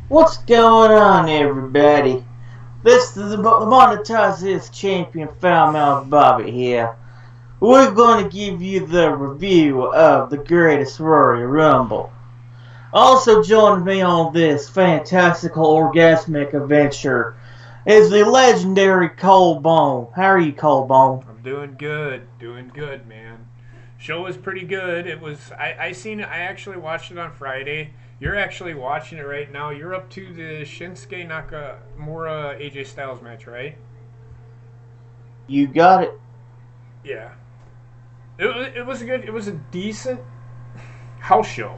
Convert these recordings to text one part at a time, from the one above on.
What's going on, everybody? This is the Monetize This Champion Foulmouth Bobbitt here. We're going to give you the review of the greatest Royal Rumble. Also joining me on this fantastical orgasmic adventure is the legendary Cole Bone. How are you, Cole Bone? I'm doing good, man. Show was pretty good. It was. I actually watched it on Friday. You're actually watching it right now. You're up to the Shinsuke Nakamura AJ Styles match, right? You got it. Yeah. It was good. It was a decent house show.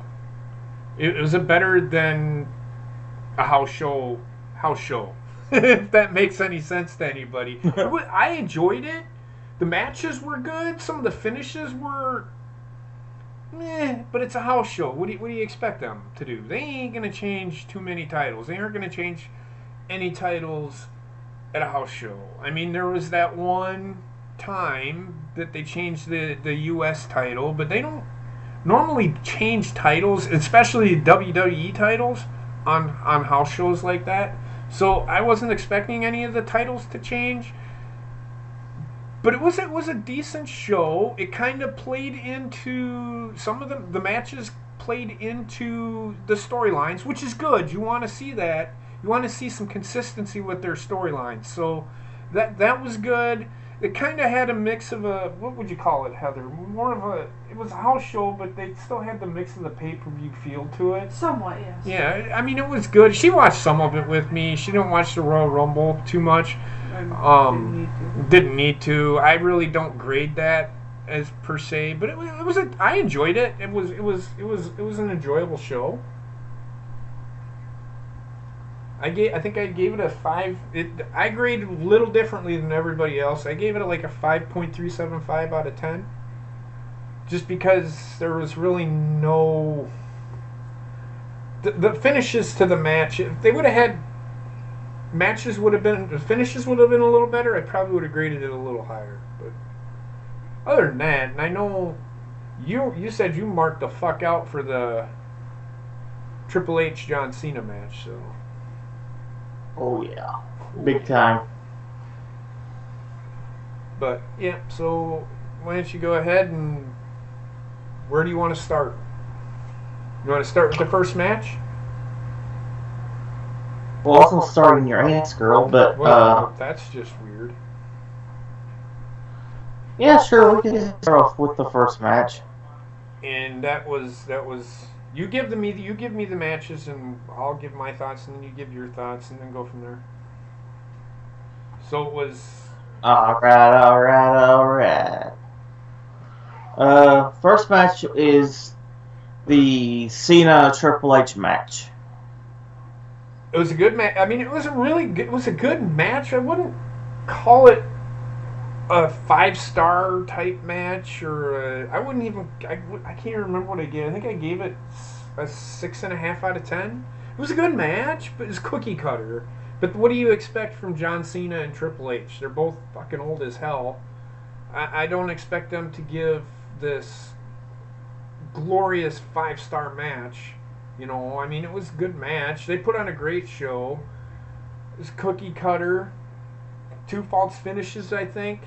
It was a better than a house show. If that makes any sense to anybody. I enjoyed it. The matches were good. Some of the finishes were meh, but it's a house show. What do you expect them to do? They ain't going to change too many titles. They aren't going to change any titles at a house show. I mean, there was that one time that they changed the U.S. title, but they don't normally change titles, especially WWE titles, on house shows like that. So I wasn't expecting any of the titles to change. But it was a decent show. It kind of played into some of the matches played into the storylines, which is good. You want to see that. You want to see some consistency with their storylines. So that was good. It kind of had a mix of a, what would you call it, Heather? More of a, it was a house show, but they still had the mix of the pay-per-view feel to it. Somewhat, yes. Yeah, I mean, it was good. She watched some of it with me. She didn't watch the Royal Rumble too much. Didn't need to. I really don't grade that as per se, but I enjoyed it. It was an enjoyable show. I think I gave it a 5. I graded a little differently than everybody else. I gave it like a 5.375 out of 10. Just because there was really no the finishes to the match. If they would have had the finishes would have been a little better, I probably would have graded it a little higher. But other than that, and I know you said you marked the fuck out for the Triple H John Cena match, so. Oh yeah, big time. But yeah, so why don't you go ahead and where do you want to start? You want to start with the first match? Well, I was going to start in your ass, girl, but, well, that's just weird. Yeah, sure, we can start off with the first match. And that was, you give me the matches, and I'll give my thoughts, and then you give your thoughts, and then go from there. So it was... Alright. First match is the Cena Triple H match. It was a good match. I mean, it was a good match. I wouldn't call it a 5-star type match, or I wouldn't even. I can't remember what I gave. I think I gave it a 6.5 out of 10. It was a good match, but it's cookie cutter. But what do you expect from John Cena and Triple H? They're both fucking old as hell. I don't expect them to give this glorious 5-star match. You know, I mean, it was a good match. They put on a great show. It was cookie cutter. 2 false finishes, I think,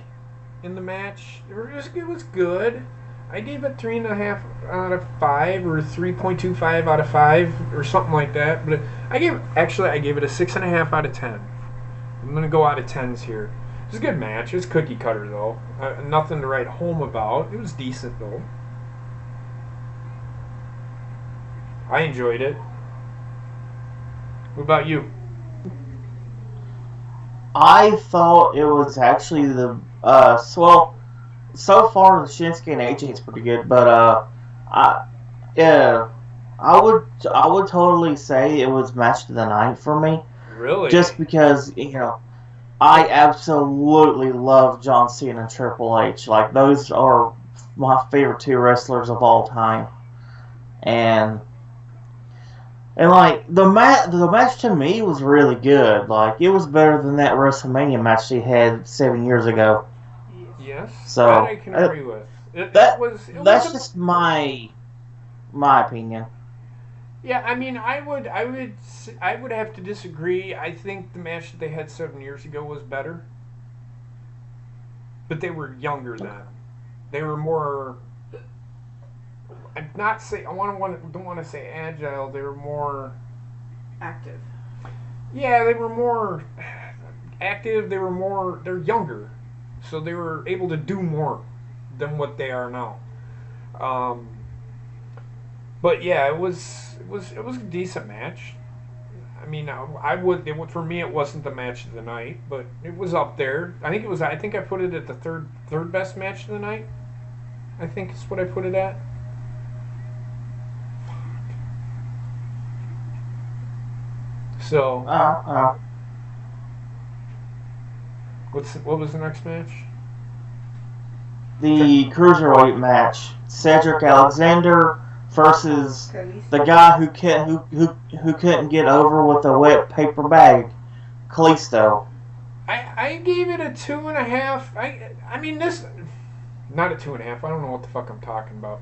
in the match. It was good. I gave it 3.5 out of 5 or 3.25 out of 5 or something like that. But I gave it a 6.5 out of 10. I'm going to go out of 10s here. It was a good match. It was cookie cutter, though. Nothing to write home about. It was decent, though. I enjoyed it. What about you? I thought it was actually the so far the Shinsuke and AJ is pretty good, but I would totally say it was match of the night for me. Really? Just because I absolutely love John Cena and Triple H. Like, those are my favorite 2 wrestlers of all time, and like the match to me was really good. Like, it was better than that WrestleMania match they had 7 years ago. Yes, so that I can agree with. That's just my My opinion. Yeah, I mean, I would have to disagree. I think the match that they had 7 years ago was better, but they were younger then. They were more. I'm not say I don't want to say agile. They were more active. Yeah, they were more active. They're younger, so they were able to do more than what they are now. But yeah, it was a decent match. I mean, for me it wasn't the match of the night, but it was up there. I think I put it at the third best match of the night. I think is what I put it at. So what was the next match? The cruiserweight match: Cedric Alexander versus the guy who couldn't get over with a wet paper bag, Kalisto. I gave it a 2.5. I mean this, not a 2.5. I don't know what the fuck I'm talking about.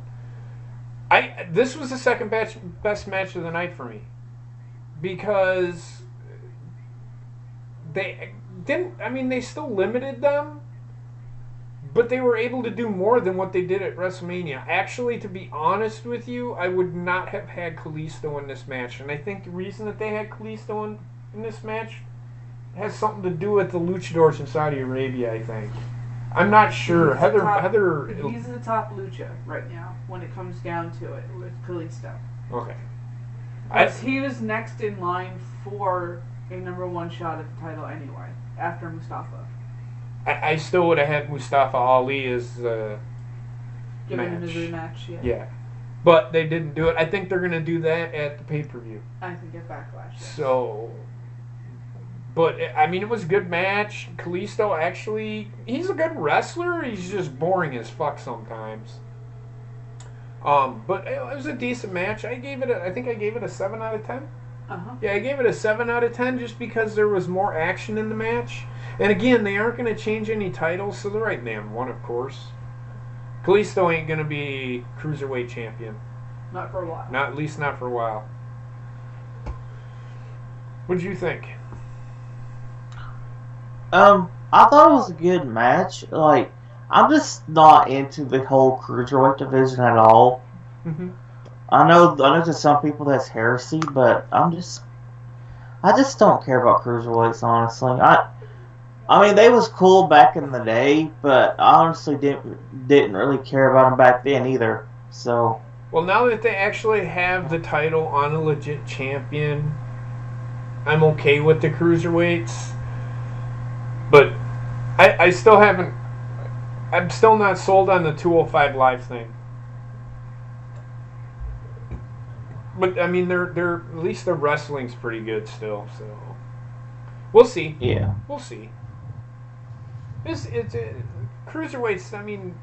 This was the second best match of the night for me, because they didn't. I mean, they still limited them, but they were able to do more than what they did at WrestleMania. Actually, to be honest with you, I would not have had Kalisto in this match. And I think the reason that they had Kalisto in this match has something to do with the luchadors in Saudi Arabia, I think. I'm not sure. Heather. He's the top lucha right now when it comes down to it with Kalisto. Okay. He was next in line for a #1 shot at the title anyway, after Mustafa. I still would have had Mustafa Ali as Giving him his rematch, yeah. Yeah. But they didn't do it. I think they're going to do that at the pay-per-view. I think at Backlash, yes. So, but, I mean, it was a good match. Kalisto actually, he's a good wrestler. He's just boring as fuck sometimes. But it was a decent match. I think I gave it a 7 out of 10. Uh-huh. Yeah, I gave it a 7 out of 10 just because there was more action in the match. And again, they aren't going to change any titles, so the right man won, of course. Kalisto ain't going to be Cruiserweight champion. Not for a while. At least not for a while. What did you think? I thought it was a good match. Like, I'm just not into the whole cruiserweight division at all. Mm-hmm. I know to some people that's heresy, but I just don't care about cruiserweights, honestly. I mean, they was cool back in the day, but I honestly didn't really care about them back then either. So, well, now that they actually have the title on a legit champion, I'm okay with the cruiserweights. But I still haven't. I'm still not sold on the 205 Live thing. But I mean, they're at least their wrestling's pretty good still. So we'll see. Yeah, we'll see. It's cruiserweights. I mean,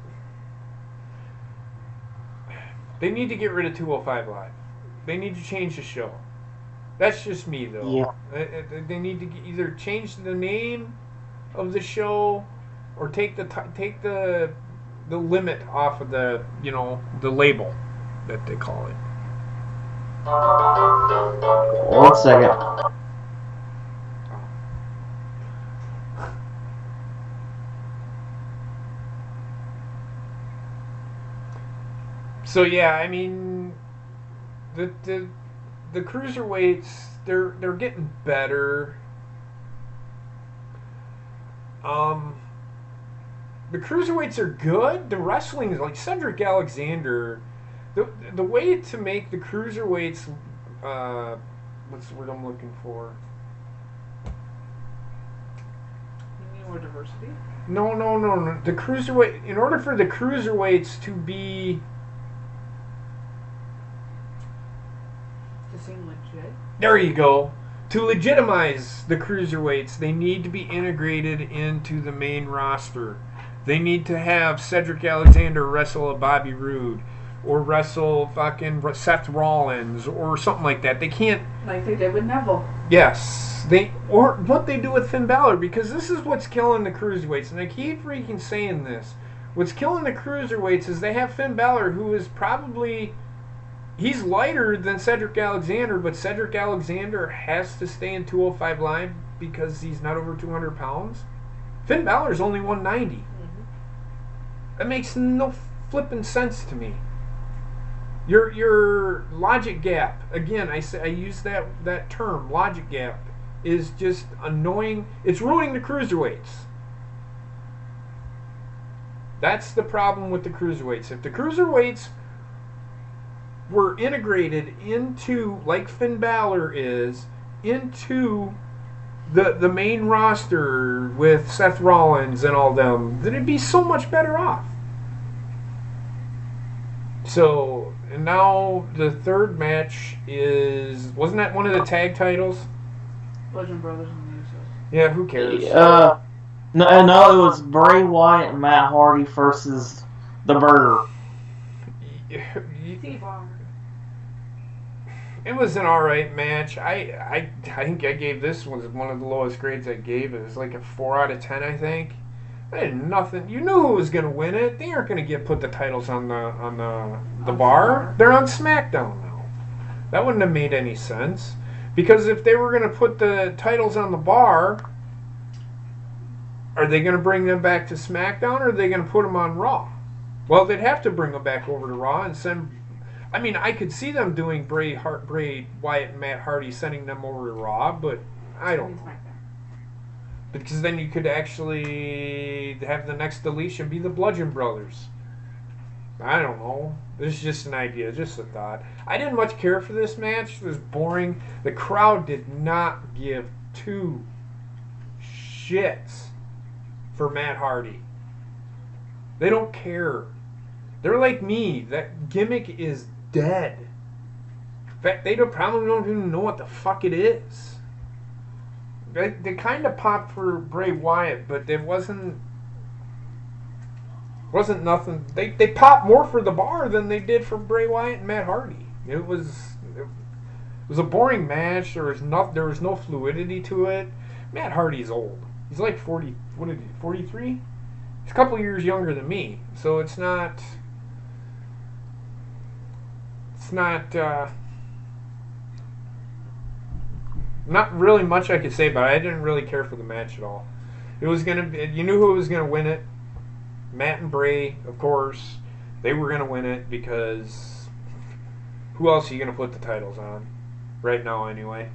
they need to get rid of 205 Live. They need to change the show. That's just me, though. Yeah. They need to either change the name of the show or take the limit off of the the label that they call it. 1 second. So yeah, I mean, the cruiserweights they're getting better. The cruiserweights are good. The wrestling is like Cedric Alexander. The way to make the cruiserweights, what's the word I'm looking for? You mean more diversity? No. The cruiserweight. In order for the cruiserweights to be seem legit. There you go. To legitimize the cruiserweights, they need to be integrated into the main roster. They need to have Cedric Alexander wrestle a Bobby Roode, or wrestle fucking Seth Rollins, or something like that. They can't. Like they did with Neville. Yes, or what they do with Finn Balor, because this is what's killing the cruiserweights, and I keep freaking saying this. What's killing the cruiserweights is they have Finn Balor, who is probably He's lighter than Cedric Alexander, but Cedric Alexander has to stay in 205 Live because he's not over 200 pounds. Finn Balor's only 190. Mm-hmm. That makes no flipping sense to me. Your logic gap, again, I use that term, logic gap, is just annoying. It's ruining the cruiserweights. That's the problem with the cruiserweights. If the cruiserweights were integrated into, like Finn Balor is, into the main roster with Seth Rollins and all them, then it'd be so much better off. So, and now the third match is, wasn't that one of the tag titles? Bludgeon Brothers and the Usos. Yeah, who cares? No, it was Bray Wyatt and Matt Hardy versus the Burger. It was an alright match. I think I gave this one of the lowest grades I gave. It was like a 4 out of 10, I think. I had nothing. You knew who was going to win it. They aren't going to put the titles on the bar. They're on SmackDown now. That wouldn't have made any sense. Because if they were going to put the titles on the bar, are they going to bring them back to SmackDown or are they going to put them on Raw? Well, they'd have to bring them back over to Raw and send... I mean, I could see them doing Bray Wyatt and Matt Hardy, sending them over to Raw, but I don't know. Because then you could actually have the next deletion be the Bludgeon Brothers. I don't know. This is just an idea, just a thought. I didn't much care for this match. It was boring. The crowd did not give two shits for Matt Hardy. They don't care. They're like me. That gimmick is dead. In fact, they probably don't even know what the fuck it is. They kind of popped for Bray Wyatt, but it wasn't nothing. They popped more for the bar than they did for Bray Wyatt and Matt Hardy. It was a boring match. There was no fluidity to it. Matt Hardy's old. He's like 40. What is he? 43. He's a couple years younger than me, so it's not really much I could say, but I didn't really care for the match at all. It was gonna be, you knew who was gonna win it. Matt and Bray, of course, they were gonna win it because who else are you gonna put the titles on? Right now, anyway.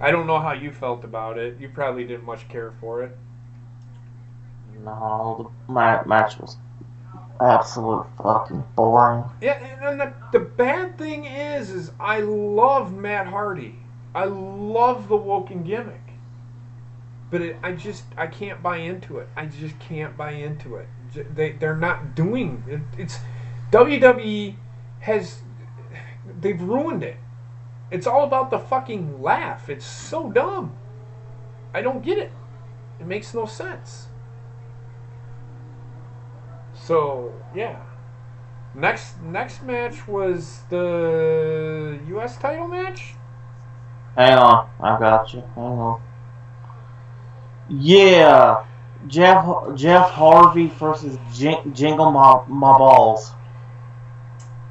I don't know how you felt about it. You probably didn't much care for it. No, the match was absolute fucking boring. Yeah, and the bad thing is I love Matt Hardy. I love the Woken gimmick. But I can't buy into it. I just can't buy into it. They're not doing it. It's WWE they've ruined it. It's all about the fucking laugh. It's so dumb. I don't get it. It makes no sense. So, yeah. Next match was the U.S. title match? Hang on. I got you. Hang on. Yeah. Jeff Harvey versus Jingle My Balls.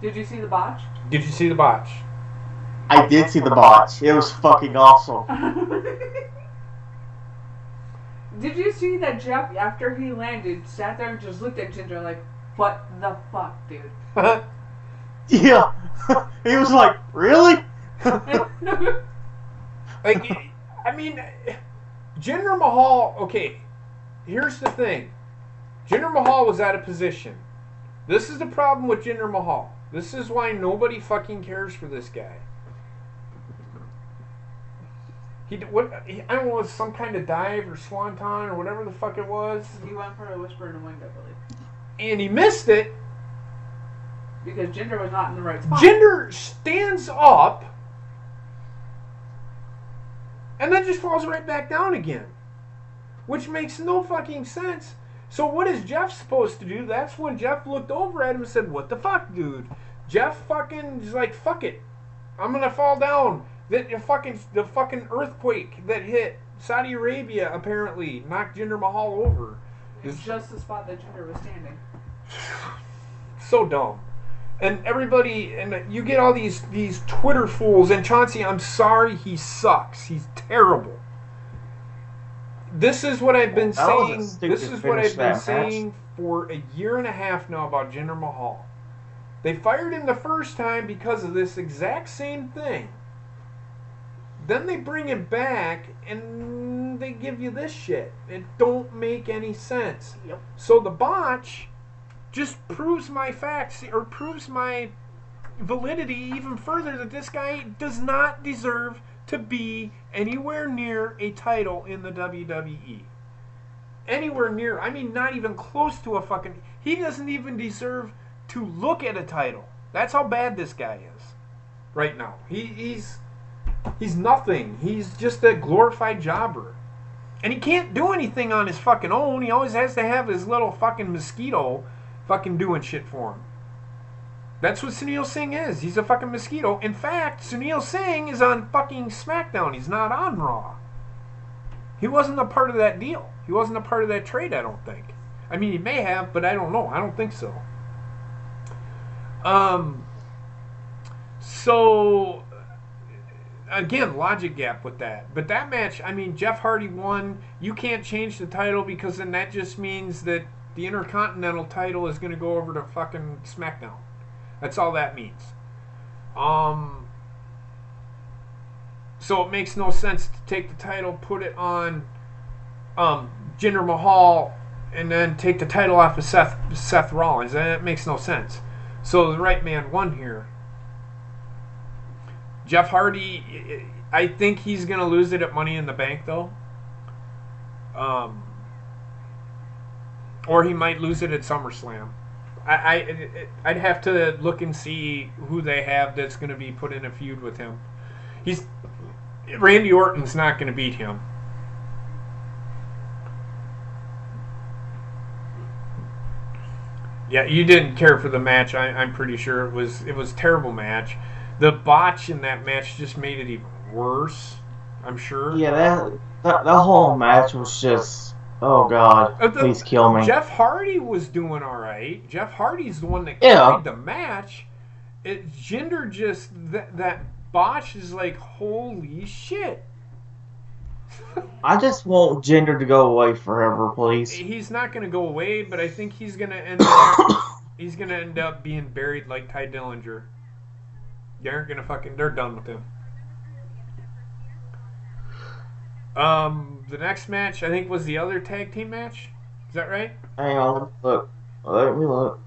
Did you see the botch? Did you see the botch? I did see the botch. It was fucking awesome. Did you see that Jeff, after he landed, sat there and just looked at Ginger like, what the fuck, dude? Yeah. He was like, really? Like, I mean, Jinder Mahal, okay, here's the thing. Jinder Mahal was out of position. This is the problem with Jinder Mahal. This is why nobody fucking cares for this guy. I don't know, it was some kind of dive or swanton or whatever the fuck it was. He went for a whisper in the wind, I believe. And he missed it. Because Jinder was not in the right spot. Jinder stands up and then just falls right back down again. Which makes no fucking sense. So what is Jeff supposed to do? That's when Jeff looked over at him and said, what the fuck, dude? Jeff fucking is like, fuck it. I'm gonna fall down. The fucking earthquake that hit Saudi Arabia apparently knocked Jinder Mahal over. It's just the spot that Jinder was standing. So dumb. And everybody, and you get all these Twitter fools, and Chauncey, I'm sorry, he sucks. He's terrible. This is what I've been saying. This is what I've been saying for a year and a half now about Jinder Mahal. They fired him the first time because of this exact same thing. Then they bring him back and they give you this shit. It don't make any sense. Yep. So the botch just proves my facts, or proves my validity even further, that this guy does not deserve to be anywhere near a title in the WWE. Anywhere near. I mean, not even close to a fucking... He doesn't even deserve to look at a title. That's how bad this guy is right now. He's nothing. He's just a glorified jobber. And he can't do anything on his fucking own. He always has to have his little fucking mosquito fucking doing shit for him. That's what Sunil Singh is. He's a fucking mosquito. In fact, Sunil Singh is on fucking SmackDown. He's not on Raw. He wasn't a part of that deal. He wasn't a part of that trade, I don't think. I mean, he may have, but I don't know. I don't think so. So, again, logic gap with that. But that match, I mean, Jeff Hardy won. You can't change the title, because then that just means that the Intercontinental title is going to go over to fucking SmackDown. That's all that means. So it makes no sense to take the title, put it on Jinder Mahal, and then take the title off of Seth Rollins. That makes no sense. So the right man won here. Jeff Hardy, I think he's going to lose it at Money in the Bank, though. Or he might lose it at SummerSlam. I'd have to look and see who they have that's going to be put in a feud with him. Randy Orton's not going to beat him. Yeah, you didn't care for the match. I'm pretty sure it was a terrible match. The botch in that match just made it even worse, I'm sure. Yeah, that whole match was just, oh god, please kill me. Jeff Hardy was doing all right. Jeff Hardy's the one that carried the match. Jinder just, that botch is like, holy shit. I just want Jinder to go away forever, please. He's not going to go away, but I think he's going to end up being buried like Ty Dillinger. They're done with him. The next match, I think, was the other tag team match. Is that right? Hang on, let me look.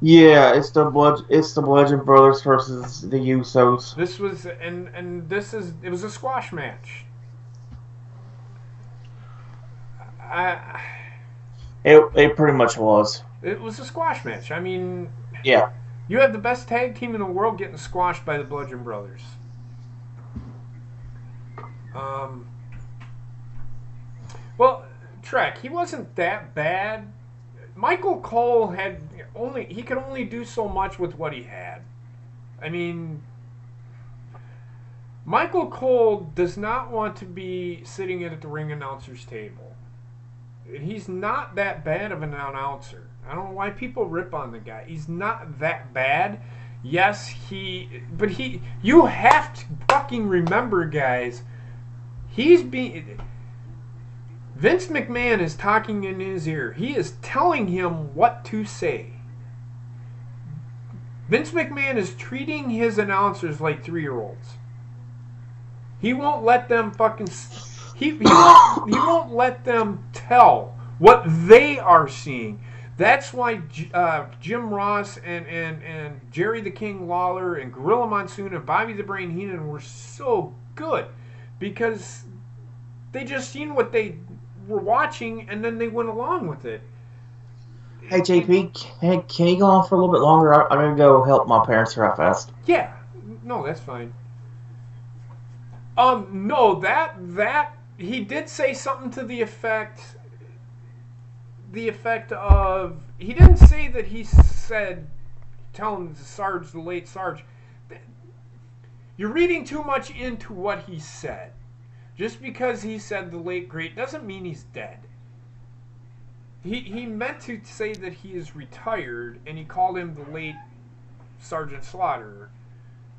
Yeah, it's the Bludgeon Brothers versus the Usos. This was it was a squash match. It pretty much was. It was a squash match. I mean, yeah. You have the best tag team in the world getting squashed by the Bludgeon Brothers. Well, Trek, he wasn't that bad. Michael Cole could only do so much with what he had. I mean, Michael Cole does not want to be sitting at the ring announcer's table. He's not that bad of an announcer. I don't know why people rip on the guy. He's not that bad. Yes, you have to fucking remember, guys, Vince McMahon is talking in his ear. He is telling him what to say. Vince McMahon is treating his announcers like 3-year-olds. He won't let them fucking... He won't let them tell what they are seeing. That's why Jim Ross and Jerry the King Lawler and Gorilla Monsoon and Bobby the Brain Heenan were so good, because they just seen what they were watching and then they went along with it. Hey JP, can you go on for a little bit longer? I'm gonna go help my parents real fast. Yeah, no, that's fine. No, that he did say something to the effect of, he didn't say that he said, telling the late Sarge, you're reading too much into what he said. Just because he said the late great doesn't mean he's dead. He meant to say that he is retired, and he called him the late Sergeant Slaughter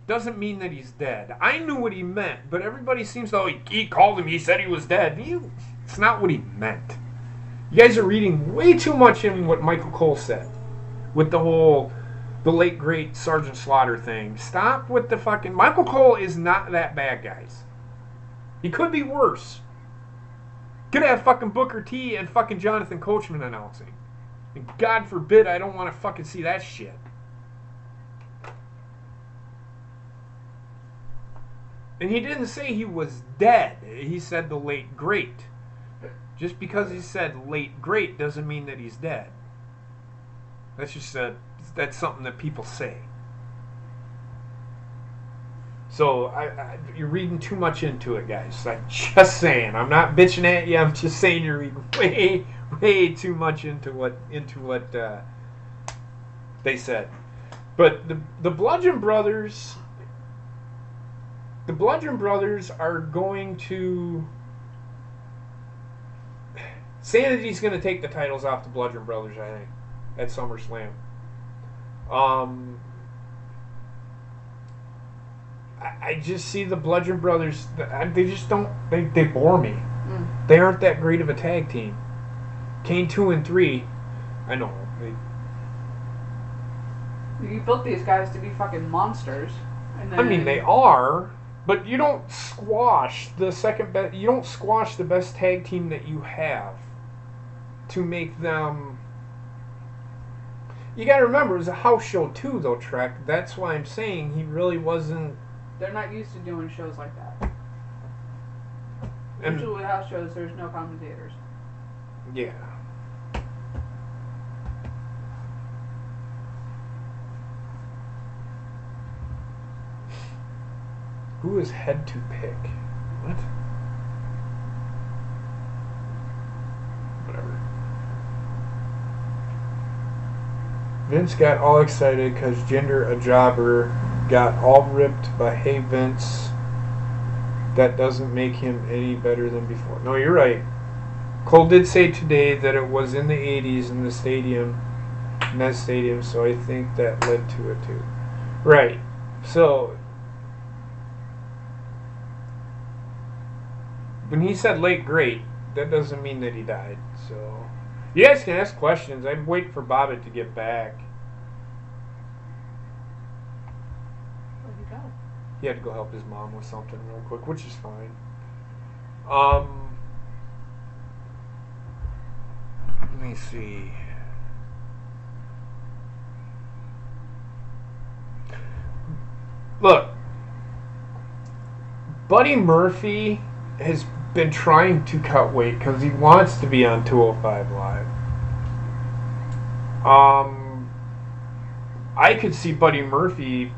doesn't mean that he's dead. I knew what he meant, but everybody seems to, he called him, he said he was dead. It's not what he meant. You guys are reading way too much in what Michael Cole said with the late great Sergeant Slaughter thing. Stop with the fucking... Michael Cole is not that bad, guys. He could be worse. Could have fucking Booker T and fucking Jonathan Coachman announcing. And God forbid I don't want to fucking see that shit. And he didn't say he was dead. He said the late great. Just because he said late great doesn't mean that he's dead. That's just that's something that people say. So you're reading too much into it, guys. I'm just saying. I'm not bitching at you. I'm just saying you're reading way too much into what they said. But the Bludgeon Brothers. The Bludgeon Brothers are going to... Sanity's going to take the titles off the Bludgeon Brothers, I think, at SummerSlam. I just see the Bludgeon Brothers, they just don't... They bore me. They aren't that great of a tag team. Kane 2 and 3, I know. You built these guys to be fucking monsters. And then... I mean, they are... But you don't squash the second best. You don't squash the best tag team that you have to make them. You got to remember, it was a house show too, though, Trek. That's why I'm saying he really wasn't. They're not used to doing shows like that. Usually with house shows, there's no commentators. Yeah. Who is head to pick? What? Whatever. Vince got all excited because Jinder, a jobber, got all ripped by Hey Vince. That doesn't make him any better than before. No, you're right. Cole did say today that it was in the 80s in the stadium, in that stadium, so I think that led to it too. Right. So... when he said late great, that doesn't mean that he died. So you guys can ask questions. I'm waiting for Bobbitt to get back. Where'd he go? He had to go help his mom with something real quick, which is fine. Let me see. Look, Buddy Murphy has been trying to cut weight because he wants to be on 205 Live. I could see Buddy Murphy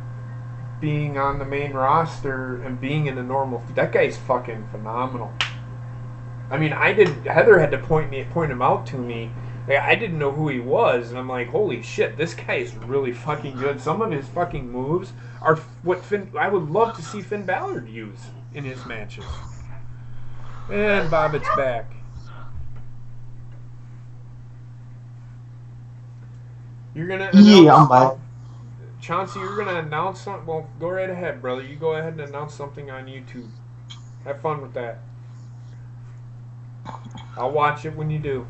being on the main roster and being in a normal... That guy's fucking phenomenal. I mean, Heather had to point him out to me. Like, I didn't know who he was, and I'm like, holy shit, this guy is really fucking good. Some of his fucking moves are what I would love to see Finn Balor use in his matches. And Bobbitt's back. You're gonna announce, Yeah, I'm back. Chauncey, you're gonna announce something. Well, go right ahead, brother. You go ahead and announce something on YouTube. Have fun with that. I'll watch it when you do.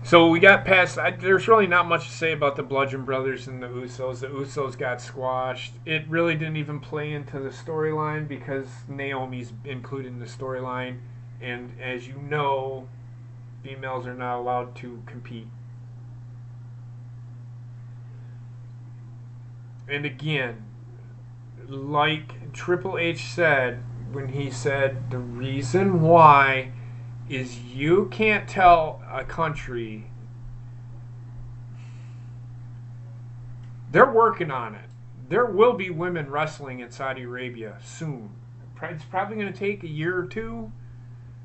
So we got past... there's really not much to say about the Bludgeon Brothers and the Usos. The Usos got squashed. It really didn't even play into the storyline because Naomi's included in the storyline. And as you know, females are not allowed to compete. And again, like Triple H said when he said the reason why is you can't tell a country. They're working on it. There will be women wrestling in Saudi Arabia soon. It's probably going to take a year or two,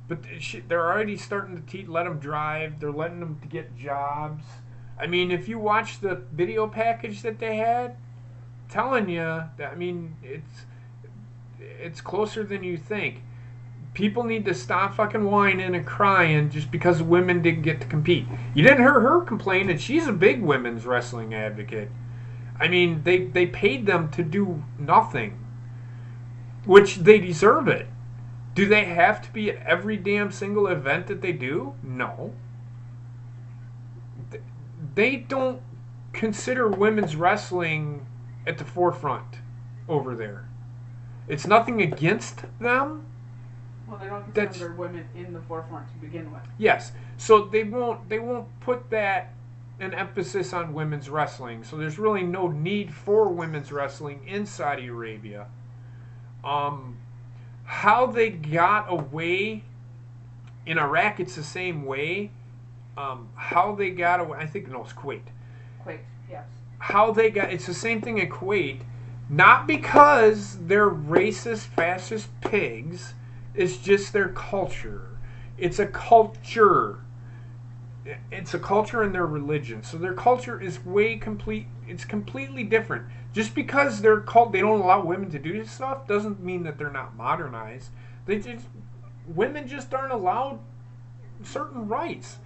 but they're already starting to let them drive. They're letting them to get jobs. I mean, if you watch the video package that they had, telling you that, I mean, it's closer than you think. People need to stop fucking whining and crying just because women didn't get to compete. You didn't hear her complain, and she's a big women's wrestling advocate. I mean, they paid them to do nothing, which they deserve it. Do they have to be at every damn single event that they do? No. They don't consider women's wrestling at the forefront over there. It's nothing against them. Well, they don't consider women in the forefront to begin with. Yes, so they won't put that an emphasis on women's wrestling. So there's really no need for women's wrestling in Saudi Arabia. How they got away in Iraq, it's the same way. How they got away, I think no, it's Kuwait. Kuwait, yes. How they got, it's the same thing in Kuwait. Not because they're racist, fascist pigs. It's just their culture. It's a culture. It's a culture and their religion. So their culture is it's completely different. Just because they don't allow women to do this stuff doesn't mean that they're not modernized. Women just aren't allowed certain rights.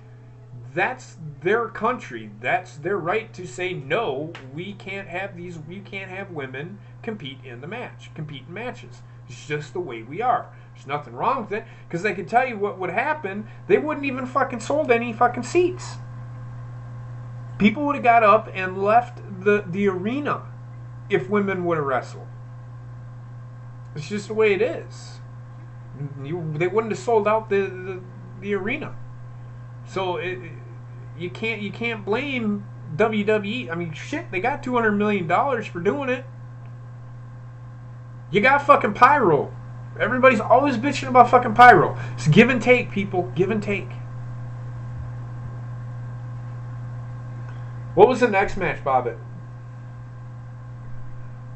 That's their country. That's their right to say no. We can't have women compete in matches. It's just the way we are. There's nothing wrong with it, because I can tell you what would happen. They wouldn't even fucking sold any fucking seats. People would have got up and left the arena if women would have wrestled. It's just the way it is. They wouldn't have sold out the arena. So you can't blame WWE. I mean, shit, they got $200 million for doing it. You got fucking pyro. Everybody's always bitching about fucking pyro. It's give and take, people. Give and take. What was the next match, Bobbitt?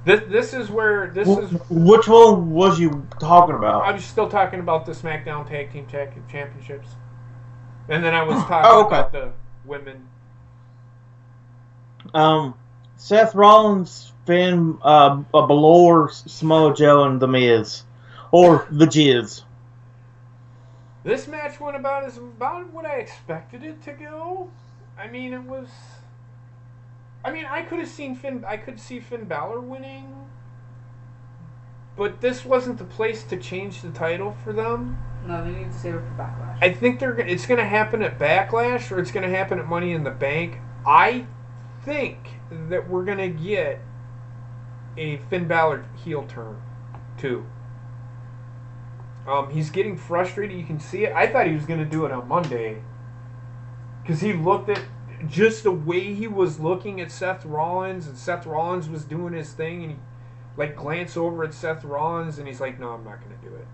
This is where Which one was you talking about? I was still talking about the SmackDown Tag Team Championships, and then I was talking about the women. Seth Rollins, Finn Balor, Samoa Joe, and The Miz, or The Jizz. This match went about what I expected it to go. I mean, it was. I mean, I could see Finn Balor winning, but this wasn't the place to change the title for them. No, they need to save it for Backlash. I think it's going to happen at Backlash, or it's going to happen at Money in the Bank. I think that we're going to get a Finn Balor heel turn, too. He's getting frustrated. You can see it. I thought he was going to do it on Monday, because he looked at just the way he was looking at Seth Rollins, and Seth Rollins was doing his thing, and he glanced over at Seth Rollins, and he's like, no, I'm not going to do it.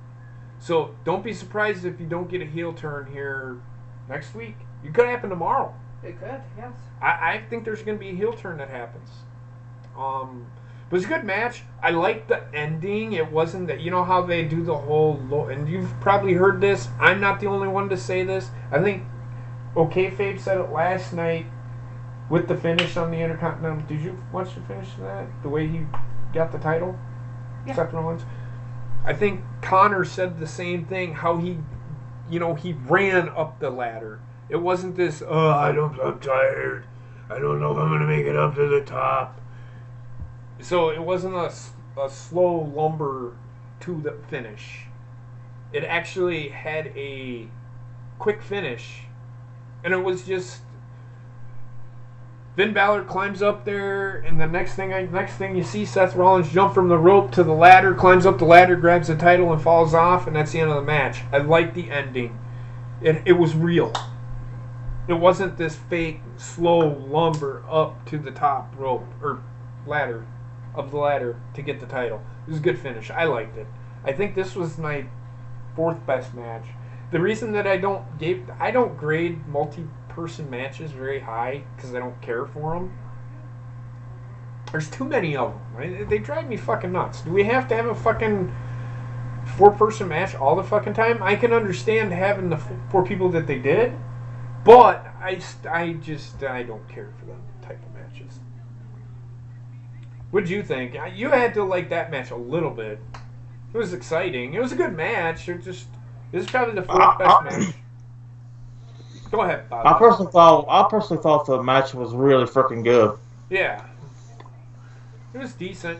So don't be surprised if you don't get a heel turn here next week. It could happen tomorrow. It could, yes. I think there's going to be a heel turn that happens. But it's a good match. I like the ending. It wasn't that, you know how they do the whole, and you've probably heard this. I'm not the only one to say this. I think Fabe said it last night with the finish on the Intercontinental. Did you watch the finish of that? The way he got the title? Yeah. Seth Rollins? I think Connor said the same thing, how he ran up the ladder. It wasn't this, I'm tired. I don't know if I'm going to make it up to the top. So it wasn't a slow lumber to the finish. It actually had a quick finish. And it was just Finn Balor climbs up there, and the next thing you see Seth Rollins jump from the rope to the ladder, climbs up the ladder, grabs the title, and falls off, and that's the end of the match. I like the ending. It was real. It wasn't this fake, slow lumber up to the top rope, or ladder, of the ladder to get the title. It was a good finish. I liked it. I think this was my fourth best match. The reason that I don't grade multi-person matches very high, because I don't care for them. There's too many of them. Right? They drive me fucking nuts. Do we have to have a fucking 4-person match all the fucking time? I can understand having the 4 people that they did, but I don't care for them type of matches. What'd you think? You had to like that match a little bit. It was exciting. It was a good match. This is probably the 4th best match. Go ahead, Bob. I personally thought the match was really freaking good. Yeah. It was decent.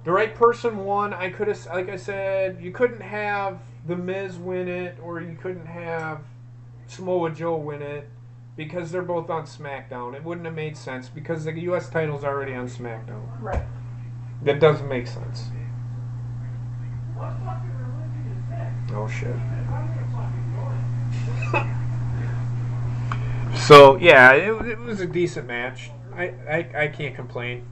The right person won. I could have, like I said, you couldn't have The Miz win it, or you couldn't have Samoa Joe win it, because they're both on SmackDown. It wouldn't have made sense, because the U.S. title's already on SmackDown. Right. That doesn't make sense. Oh, shit. So, yeah, it was a decent match. I can't complain.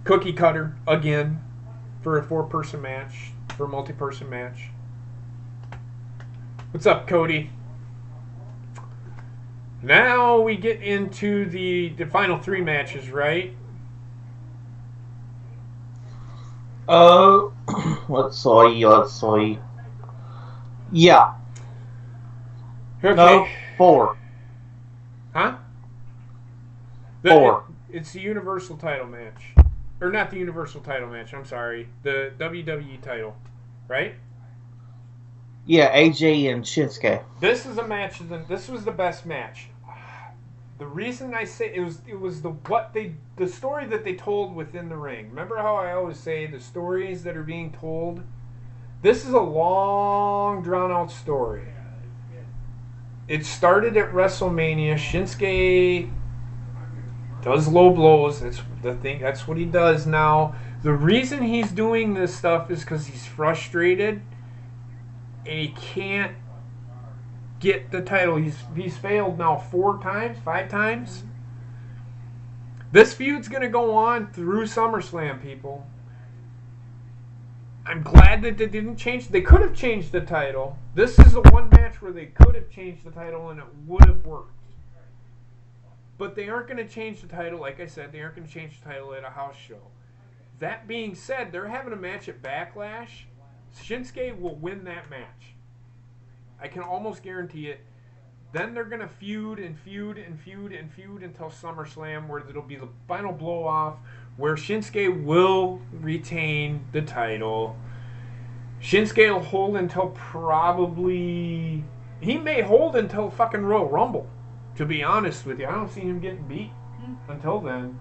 Cookie cutter, again, for a 4-person match, for a multi-person match. What's up, Cody? Now we get into the final 3 matches, right? Let's see. Yeah. Okay. No, 4. Huh? 4. It's the Universal title match. Or not the Universal title match, I'm sorry. The WWE title, right? Yeah, AJ and Shinsuke. This is a match. This was the best match. The reason I say it was the story that they told within the ring. Remember how I always say the stories that are being told? This is a long, drawn out story. It started at WrestleMania. Shinsuke does low blows. That's the thing. That's what he does now. The reason he's doing this stuff is because he's frustrated and he can't get the title. He's failed now 4 times, 5 times. This feud's going to go on through SummerSlam, people. I'm glad that they didn't change. They could have changed the title. This is the one match where they could have changed the title and it would have worked. But they aren't going to change the title. Like I said, they aren't going to change the title at a house show. That being said, they're having a match at Backlash. Shinsuke will win that match. I can almost guarantee it. Then they're going to feud until SummerSlam, where it'll be the final blow-off, where Shinsuke will retain the title. Shinsuke will hold until probably... He may hold until fucking Royal Rumble, to be honest with you. I don't see him getting beat until then.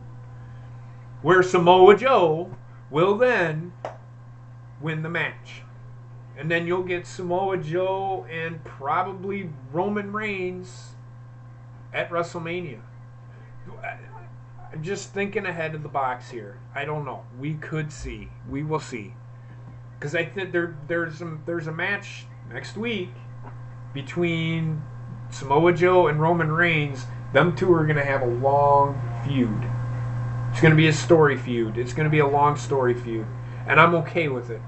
Where Samoa Joe will then win the match. And then you'll get Samoa Joe and probably Roman Reigns at WrestleMania. I'm just thinking ahead of the box here. I don't know. We could see. We will see. Because I think there's a match next week between Samoa Joe and Roman Reigns. Them two are going to have a long feud. It's going to be a story feud. It's going to be a long story feud. And I'm okay with it.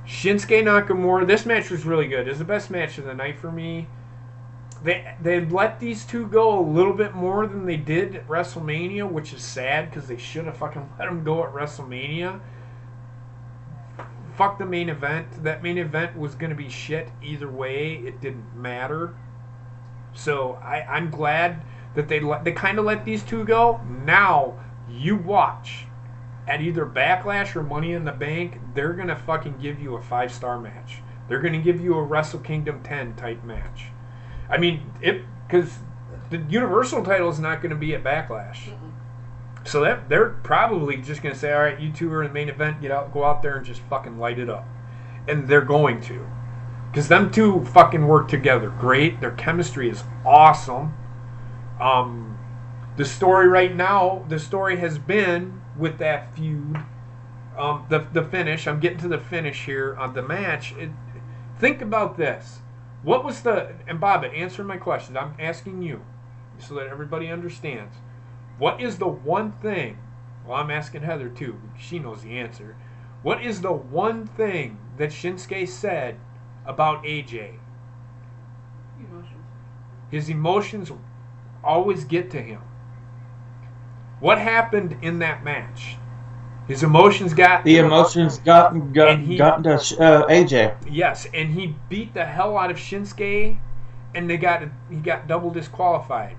Shinsuke Nakamura, this match was really good. It was the best match of the night for me. They let these two go a little bit more than they did at WrestleMania, which is sad because they should have fucking let them go at WrestleMania. Fuck the main event. That main event was going to be shit either way. It didn't matter. So I'm glad that they kind of let these two go. Now you watch. At either Backlash or Money in the Bank, they're going to fucking give you a 5-star match. They're going to give you a Wrestle Kingdom 10 type match. I mean, because the Universal title is not going to be at Backlash. So they're probably just going to say, all right, you two are in the main event, go out there and just fucking light it up. And they're going to. Because them two fucking work together great. Their chemistry is awesome. The story right now, the story has been with that feud, the finish. I'm getting to the finish here on the match. Think about this. What was and Bobbitt, answer my question. I'm asking you so that everybody understands. What is the one thing, well, I'm asking Heather too, she knows the answer. What is the one thing that Shinsuke said about AJ? Emotions. His emotions always get to him. What happened in that match? His emotions got... The emotions got to AJ. Yes, and he beat the hell out of Shinsuke, and he got double disqualified.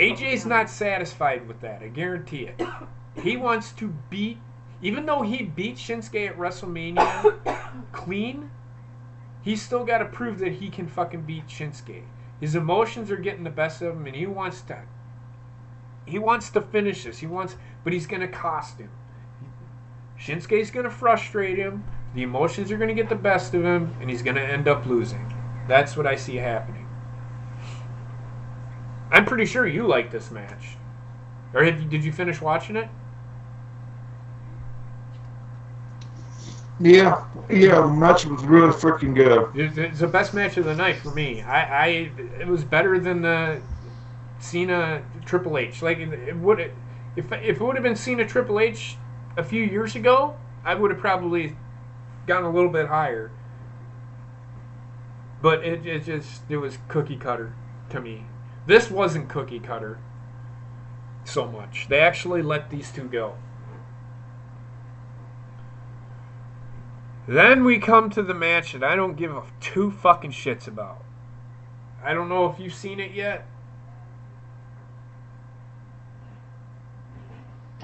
AJ's not satisfied with that, I guarantee it. He wants to beat... Even though he beat Shinsuke at WrestleMania clean, he's still got to prove that he can fucking beat Shinsuke. His emotions are getting the best of him, and he wants to He wants to finish this. But he's going to cost him. Shinsuke's going to frustrate him. The emotions are going to get the best of him, and he's going to end up losing. That's what I see happening. I'm pretty sure you like this match. Or did you finish watching it? Yeah, the match was really freaking good. It's the best match of the night for me. It was better than the Cena Triple H. Like if it would have been Cena Triple H a few years ago, I would have probably gone a little bit higher. But it was cookie cutter to me. This wasn't cookie cutter so much. They actually let these two go. Then we come to the match that I don't give a two fucking shits about. I don't know if you've seen it yet.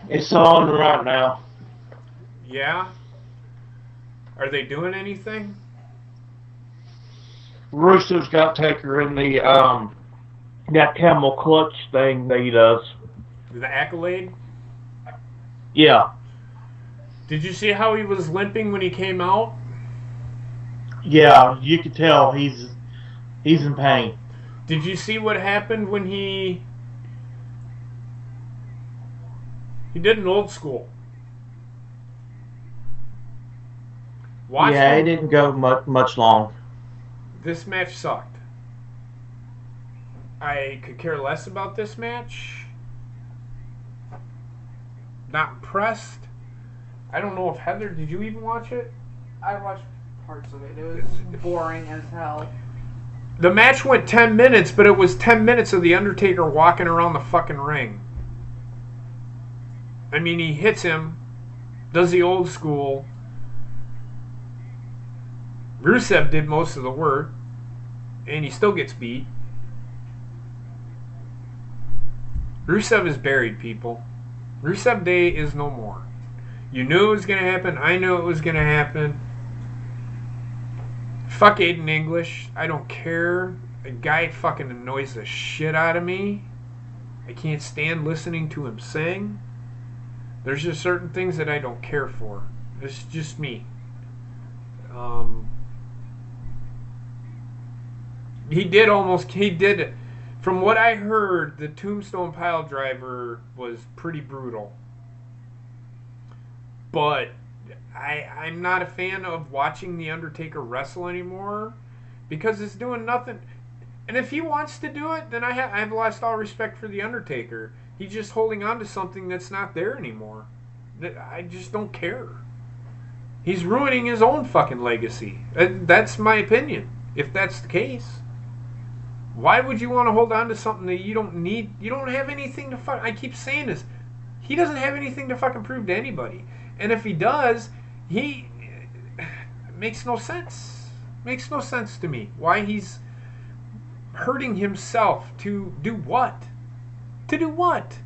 It's on right now. Yeah? Are they doing anything? Russo's got Taker in the that camel clutch thing that he does. The Accolade? Yeah. Did you see how he was limping when he came out? Yeah, you could tell he's in pain. Did you see what happened when he did an old school? Yeah, it didn't go much long. This match sucked. I could care less about this match. Not impressed. I don't know if Heather, did you even watch it? I watched parts of it. It was boring as hell. The match went 10 minutes, but it was 10 minutes of The Undertaker walking around the fucking ring. I mean, he hits him, does the old school. Rusev did most of the work, and he still gets beat. Rusev is buried, people. Rusev Day is no more. You knew it was going to happen. I knew it was going to happen. Fuck Aiden English. I don't care. The guy fucking annoys the shit out of me. I can't stand listening to him sing. There's just certain things that I don't care for. It's just me. He did. From what I heard, the Tombstone Pile Driver was pretty brutal. But I'm not a fan of watching The Undertaker wrestle anymore because it's doing nothing. And if he wants to do it, then I've lost all respect for The Undertaker. He's just holding on to something that's not there anymore. I just don't care. He's ruining his own fucking legacy. That's my opinion, if that's the case. Why would you want to hold on to something that you don't need? You don't have anything to fuck. I keep saying this. He doesn't have anything to fucking prove to anybody. And if he does, he makes no sense. Makes no sense to me. Why he's hurting himself to do what? To do what?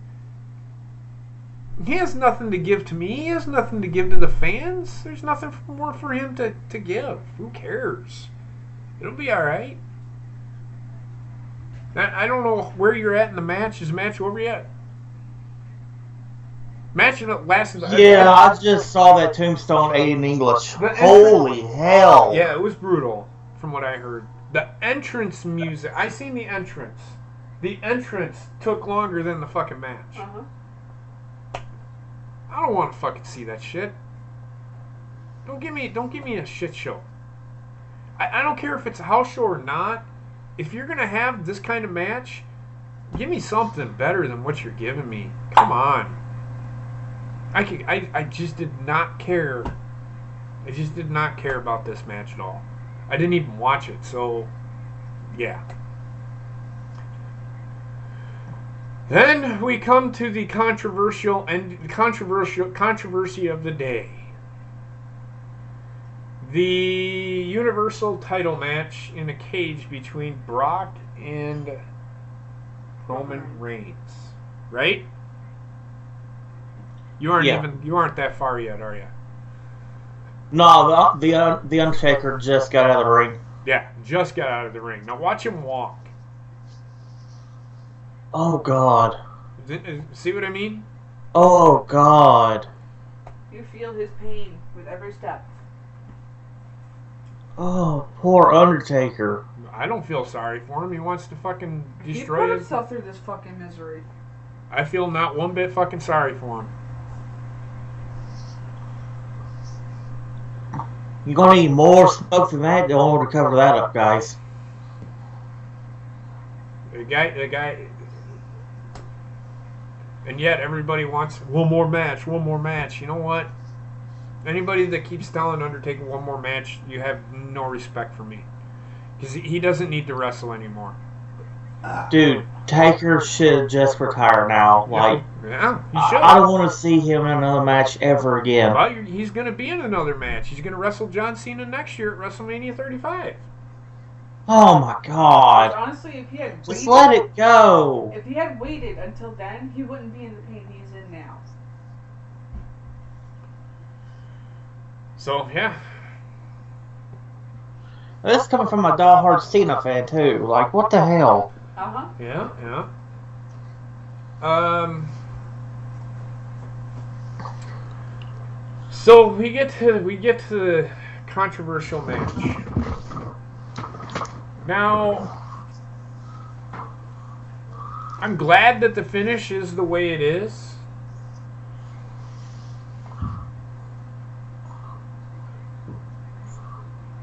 He has nothing to give to me. He has nothing to give to the fans. There's nothing more for him to give. Who cares? It'll be alright. I don't know where you're at in the match. Is the match over yet? Match that lasted. Yeah, I just saw that Tombstone Aiden English. Holy hell! Yeah, it was brutal, from what I heard. The entrance music. I seen the entrance. The entrance took longer than the fucking match. I don't want to fucking see that shit. Don't give me a shit show. I don't care if it's a house show or not. If you're gonna have this kind of match, give me something better than what you're giving me. Come on. I just did not care. I just did not care about this match at all. I didn't even watch it, so yeah. Then we come to the controversy of the day. The Universal title match in a cage between Brock and Roman Reigns. Right? You aren't that far yet, are you? No, the Undertaker just got out of the ring. Yeah, just got out of the ring. Now watch him walk. Oh God. See what I mean? Oh, God. You feel his pain with every step. Oh, poor Undertaker. I don't feel sorry for him. He wants to fucking He destroy put his... himself through this fucking misery. I feel not one bit fucking sorry for him. You're gonna need more smoke than that in order to cover that up, guys. The guy... And yet everybody wants one more match. You know what? Anybody that keeps telling Undertaker one more match, you have no respect for me. Because he doesn't need to wrestle anymore. Dude, Taker should just retire now. Like, yeah, he should. I don't want to see him in another match ever again. Well, he's going to be in another match. He's going to wrestle John Cena next year at WrestleMania 35. Oh my God. Honestly, if he had waited, Just let it go. If he had waited until then, he wouldn't be in the pain he's in now. So, yeah. This is coming from a diehard Cena fan, too. Like, what the hell? Uh-huh. Yeah. So we get to the controversial match. Now, I'm glad that the finish is the way it is.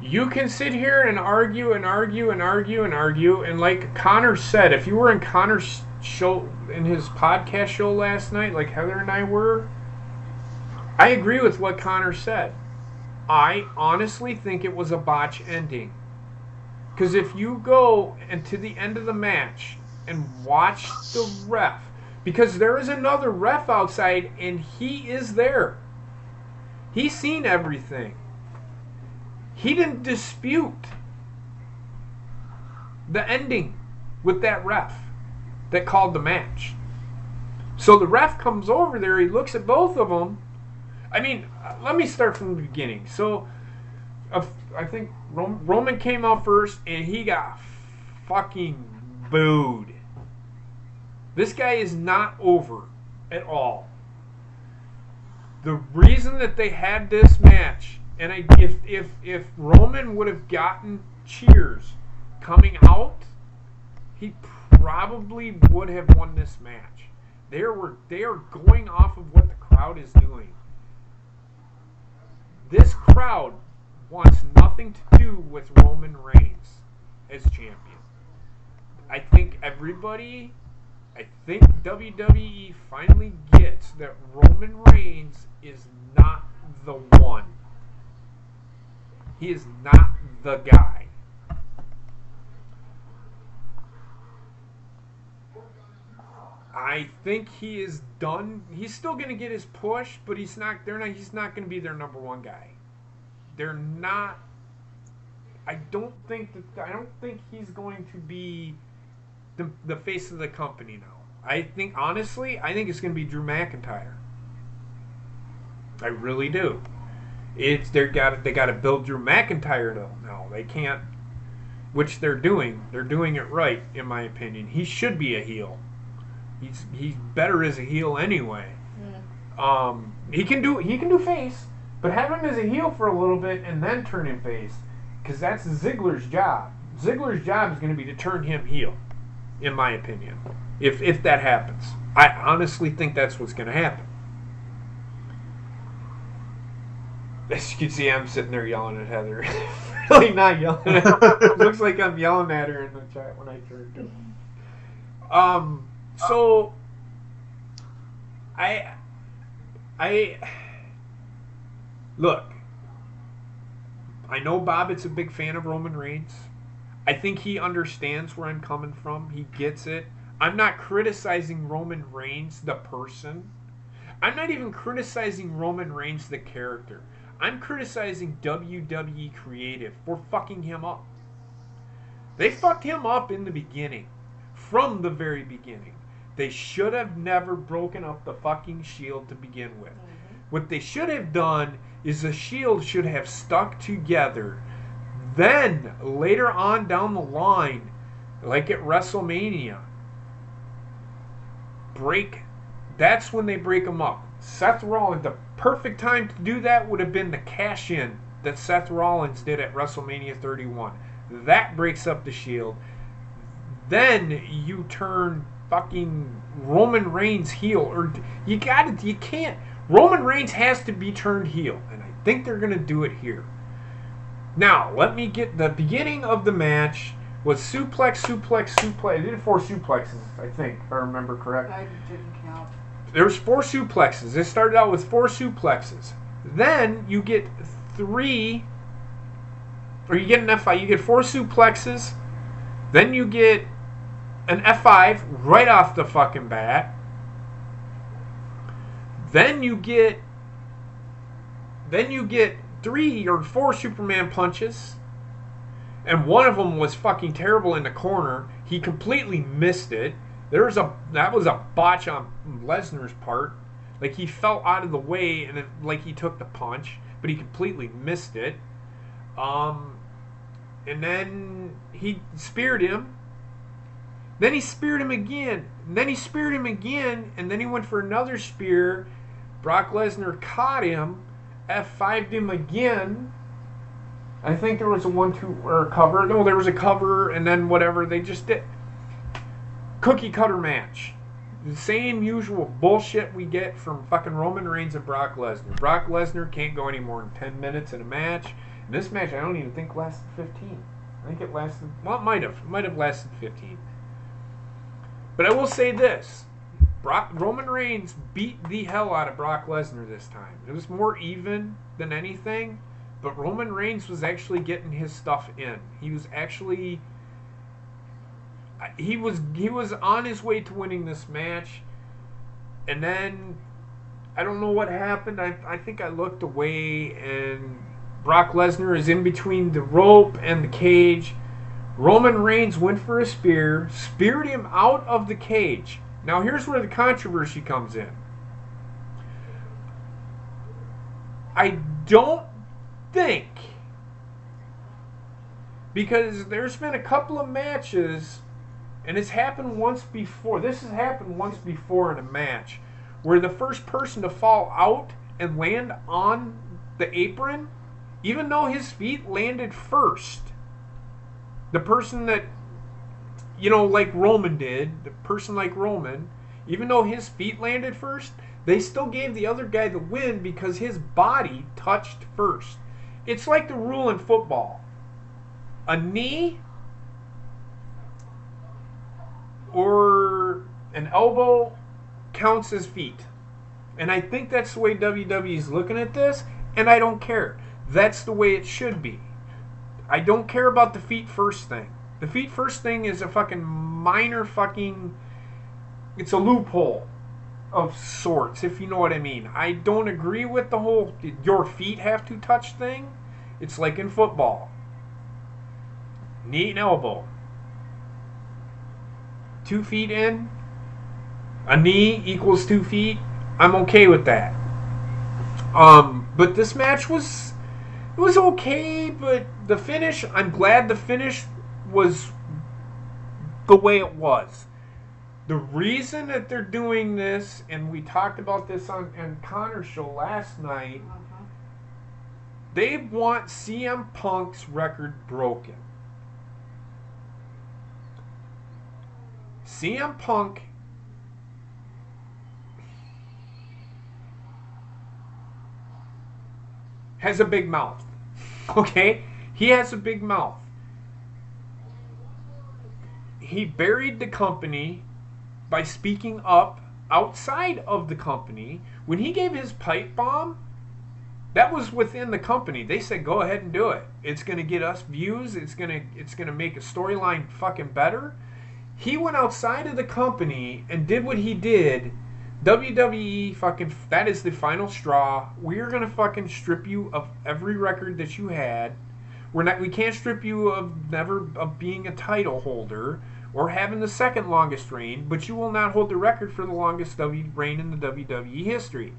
You can sit here and argue, and like Connor said, if you were in Connor's show, in his podcast show last night, like Heather and I were, I agree with what Connor said. I honestly think it was a botch ending. Because if you go to the end of the match and watch the ref, because there is another ref outside and he is there. He's seen everything. He didn't dispute the ending with that ref that called the match. So the ref comes over there, he looks at both of them. I mean, let me start from the beginning. So, I think Roman came out first, and he got fucking booed. This guy is not over at all. The reason that they had this match, and if Roman would have gotten cheers coming out, he probably would have won this match. They are going off of what the crowd is doing. This crowd wants nothing to do with Roman Reigns as champion. I think WWE finally gets that Roman Reigns is not the one. He is not the guy. I think he is done. He's still going to get his push, but he's not going to be their number one guy. They're not. I don't think he's going to be the face of the company now. I think it's going to be Drew McIntyre. I really do. They got to build Drew McIntyre though. No, they can't. Which they're doing. They're doing it right, in my opinion. He should be a heel. He's better as a heel anyway. He can do face, but have him as a heel for a little bit and then turn him face, because that's Ziggler's job. Ziggler's job is going to be to turn him heel, in my opinion. If that happens, I honestly think that's what's going to happen. As you can see, I'm sitting there yelling at Heather. Really not yelling at her. It looks like I'm yelling at her in the chat when I turn to her. So, I look, I know Bobbitt's a big fan of Roman Reigns. I think he understands where I'm coming from. He gets it. I'm not criticizing Roman Reigns, the person. I'm not even criticizing Roman Reigns, the character. I'm criticizing WWE Creative for fucking him up. They fucked him up in the beginning. From the very beginning. They should have never broken up the fucking Shield to begin with. Mm-hmm. What they should have done is the Shield should have stuck together. Then, later on down the line, like at WrestleMania, That's when they break them up. Seth Rollins, the perfect time to do that would have been the cash-in that Seth Rollins did at WrestleMania 31. That breaks up the Shield. Then you turn fucking Roman Reigns heel, or you can't. Roman Reigns has to be turned heel, and I think they're gonna do it here. Now, let me get the beginning of the match was suplex. They did 4 suplexes, I think, if I remember correct. I didn't count. There's 4 suplexes. They started out with 4 suplexes. Then you get 3, or you get an F5. You get 4 suplexes. Then you get an F5 right off the fucking bat. Then you get 3 or 4 Superman punches. And one of them was fucking terrible in the corner. He completely missed it. That was a botch on Lesnar's part. Like, he fell out of the way and like he took the punch, but he completely missed it. And then he speared him. Then he speared him again. And then he speared him again, and then he went for another spear. Brock Lesnar caught him, F5'd him again. I think there was a 1-2 or a cover. No, there was a cover, and then whatever. They just did. Cookie cutter match. The same usual bullshit we get from fucking Roman Reigns and Brock Lesnar. Brock Lesnar can't go any more than 10 minutes in a match. And this match, I don't even think lasted 15. I think it lasted, well, it might have lasted 15. But I will say this. Roman Reigns beat the hell out of Brock Lesnar this time. It was more even than anything. But Roman Reigns was actually getting his stuff in. He was actually... He was on his way to winning this match. And then... I don't know what happened. I think I looked away and Brock Lesnar is in between the rope and the cage. Roman Reigns went for a spear. Speared him out of the cage. Now here's where the controversy comes in. I don't think, because there's been a couple of matches, and it's happened once before. This has happened once before in a match where the first person to fall out and land on the apron, even though his feet landed first, the person that, you know, like Roman did, the person like Roman, even though his feet landed first, they still gave the other guy the win because his body touched first. It's like the rule in football. A knee or an elbow counts as feet. And I think that's the way WWE is looking at this, and I don't care. That's the way it should be. I don't care about the feet first thing. The feet first thing is a fucking minor fucking... It's a loophole of sorts, if you know what I mean. I don't agree with the whole your feet have to touch thing. It's like in football. Knee and elbow. 2 feet in. A knee equals 2 feet. I'm okay with that. But this match was... It was okay, but the finish... I'm glad the finish was the way it was. The reason that they're doing this, and we talked about this on Connor's show last night, they want CM Punk's record broken. CM Punk has a big mouth. Okay? He has a big mouth. He buried the company by speaking up outside of the company. When he gave his pipe bomb, that was within the company. They said, go ahead and do it. It's going to get us views. It's going to make a storyline fucking better. He went outside of the company and did what he did. WWE fucking, that is the final straw. We are going to fucking strip you of every record that you had. We can't strip you of being a title holder or having the second longest reign, but you will not hold the record for the longest reign in the WWE history.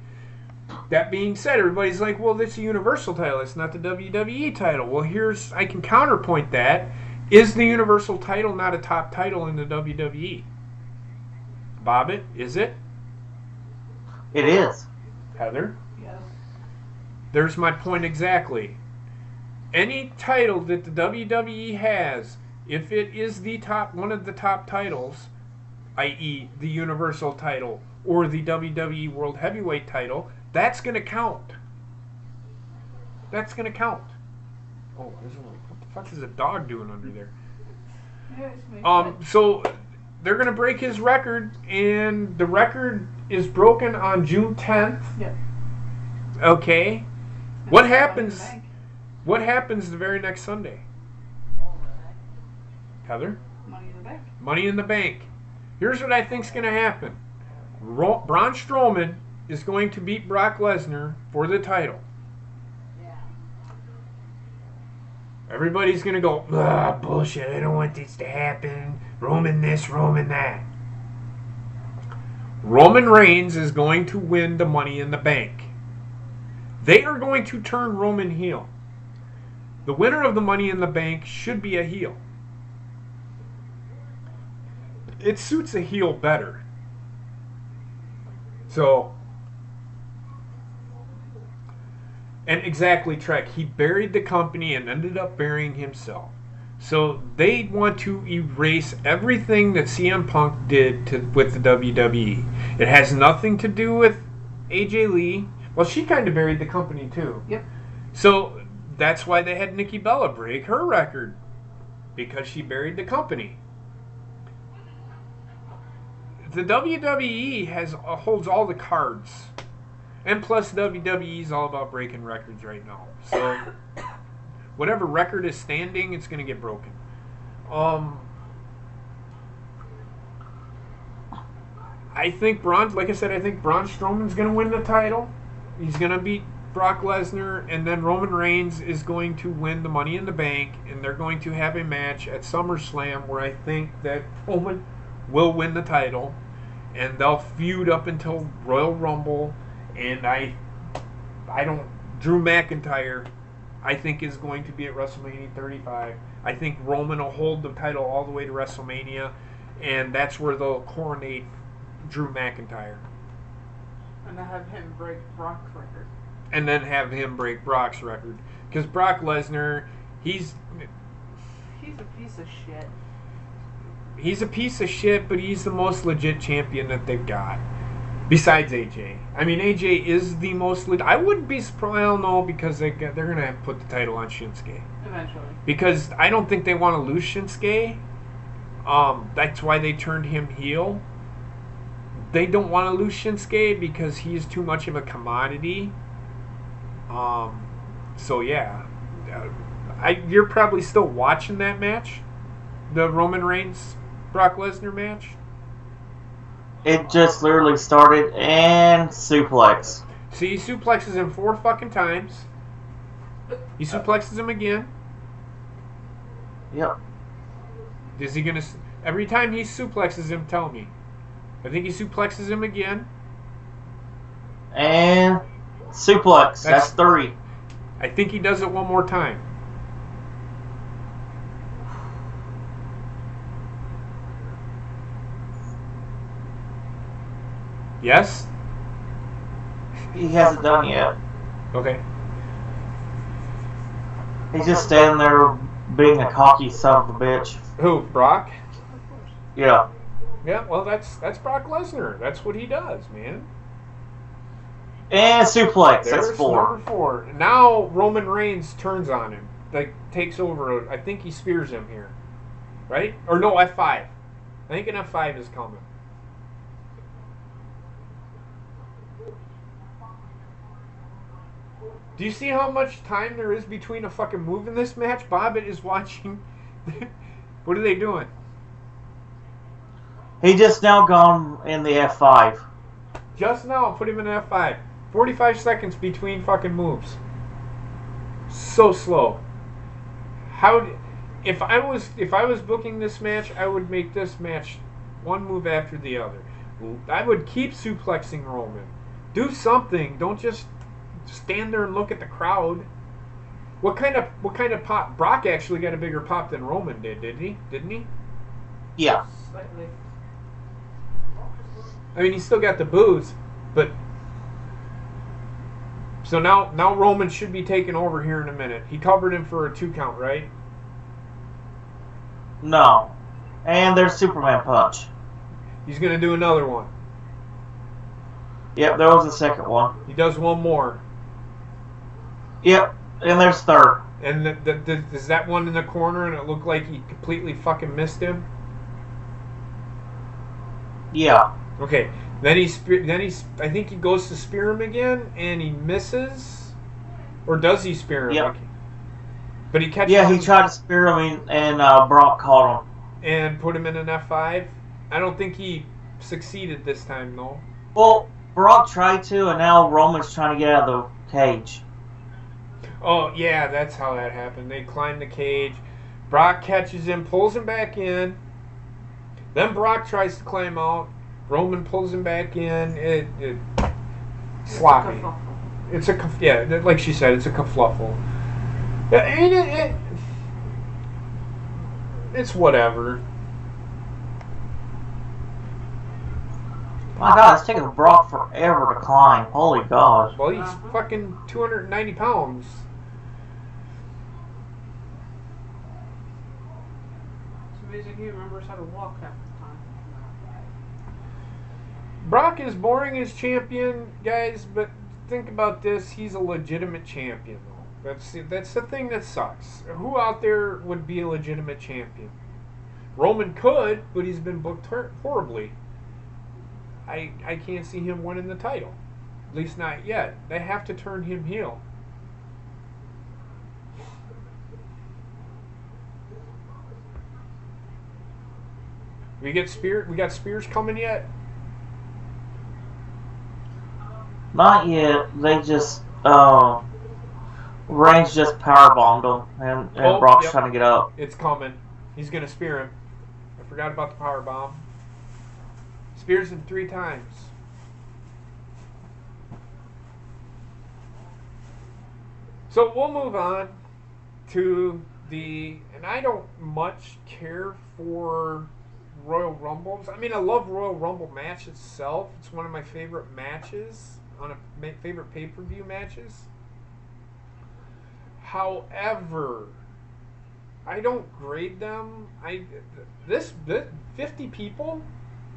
That being said, everybody's like, well, it's a Universal title. It's not the WWE title. Well, I can counterpoint that. Is the Universal title not a top title in the WWE? Bobbitt, is it? It is. Heather? Yes. There's my point exactly. Any title that the WWE has, if it is the top, one of the top titles, i.e. the Universal title or the WWE World Heavyweight title, that's going to count. That's going to count. Oh, what the fuck is a dog doing under there? Yeah, it's me. So they're going to break his record, and the record is broken on June 10th. Yeah. Okay. What happens? Money in the Bank. What happens the very next Sunday? Heather? Money in the Bank. Money in the Bank. Here's what I think's going to happen. Braun Strowman is going to beat Brock Lesnar for the title. Everybody's going to go, bullshit, I don't want this to happen. Roman this, Roman that. Roman Reigns is going to win the Money in the Bank. They are going to turn Roman heel. The winner of the Money in the Bank should be a heel. It suits a heel better. So, and exactly, Trek, he buried the company and ended up burying himself. So they want to erase everything that CM Punk did with the WWE. It has nothing to do with AJ Lee. Well, she kind of buried the company too. Yep. So that's why they had Nikki Bella break her record, because she buried the company. The WWE holds all the cards, and plus WWE is all about breaking records right now. So whatever record is standing, it's going to get broken. I think like I said, I think Braun Strowman's going to win the title. He's going to beat Brock Lesnar, and then Roman Reigns is going to win the Money in the Bank, and they're going to have a match at SummerSlam where I think that Roman will win the title, and they'll feud up until Royal Rumble, and Drew McIntyre, I think, is going to be at WrestleMania 35. I think Roman will hold the title all the way to WrestleMania, and that's where they'll coronate Drew McIntyre. And to have him break Brock's record. And then have him break Brock's record. Because Brock Lesnar, he's a piece of shit. He's a piece of shit, but he's the most legit champion that they've got. Besides AJ. I mean, AJ is the most legit. I wouldn't be surprised, I don't know, because they're going to have to put the title on Shinsuke. Eventually. Because I don't think they want to lose Shinsuke. That's why they turned him heel. They don't want to lose Shinsuke because he's too much of a commodity. So yeah, you're probably still watching that match, the Roman Reigns Brock Lesnar match. It just literally started, and suplex. See, he suplexes him 4 fucking times. He suplexes him again. Yep. Is he gonna? Every time he suplexes him, tell me. I think he suplexes him again. And suplex. That's 3. I think he does it one more time. Yes? He hasn't done yet. Okay. He's just standing there being a cocky son of a bitch. Who? Brock? Yeah. Yeah, well, that's Brock Lesnar. That's what he does, man. And suplex. There's That's 4. number 4. Now Roman Reigns turns on him. Like, takes over. I think he spears him here. Right? Or no, F5. I think an F5 is coming. Do you see how much time there is between a fucking move in this match? Bobbitt is watching. What are they doing? He just now gone in the F5. Just now, put him in F5. 45 seconds between fucking moves. So slow. If I was booking this match, I would make this match one move after the other. I would keep suplexing Roman. Do something. Don't just stand there and look at the crowd. What kind of pop? Brock actually got a bigger pop than Roman did, didn't he? Yeah. Slightly. I mean, he's still got the boots, but so now Roman should be taking over here in a minute. He covered him for a 2 count, right? No. And there's Superman punch. He's gonna do another one. Yep, there was the second one. He does one more. Yep, and there's third. And is that one in the corner and it looked like he completely fucking missed him? Yeah. Okay. Then I think he goes to spear him again and he misses. Or does he spear him? Yep. But he catches Yeah, him he tried to spear him and Brock caught him. and put him in an F5. I don't think he succeeded this time though. Well, Brock tried to, and now Roman's trying to get out of the cage. Oh, yeah, that's how that happened. They climb the cage. Brock catches him, pulls him back in. Then Brock tries to climb out. Roman pulls him back in. It sloppy. It's a yeah, like she said, it's a kerfluffle. I mean, it's whatever. My God, it's taking Brock forever to climb. Holy God. Well, he's fucking 290 pounds. It's amazing he remembers how to walk half the time. Brock is boring as champion, guys, but think about this. He's a legitimate champion, though. That's the thing that sucks. Who out there would be a legitimate champion? Roman could, but he's been booked horribly. I can't see him winning the title. At least not yet. They have to turn him heel. We got Spears coming yet? Not yet. They just, Reigns just powerbombed him, and Brock's trying to get up. It's coming. He's going to spear him. I forgot about the powerbomb. Spears him 3 times. So we'll move on to and I don't much care for Royal Rumbles. I mean, I love Royal Rumble match itself. It's one of my favorite matches, favorite pay-per-view matches. However, I don't grade them. This 50 people.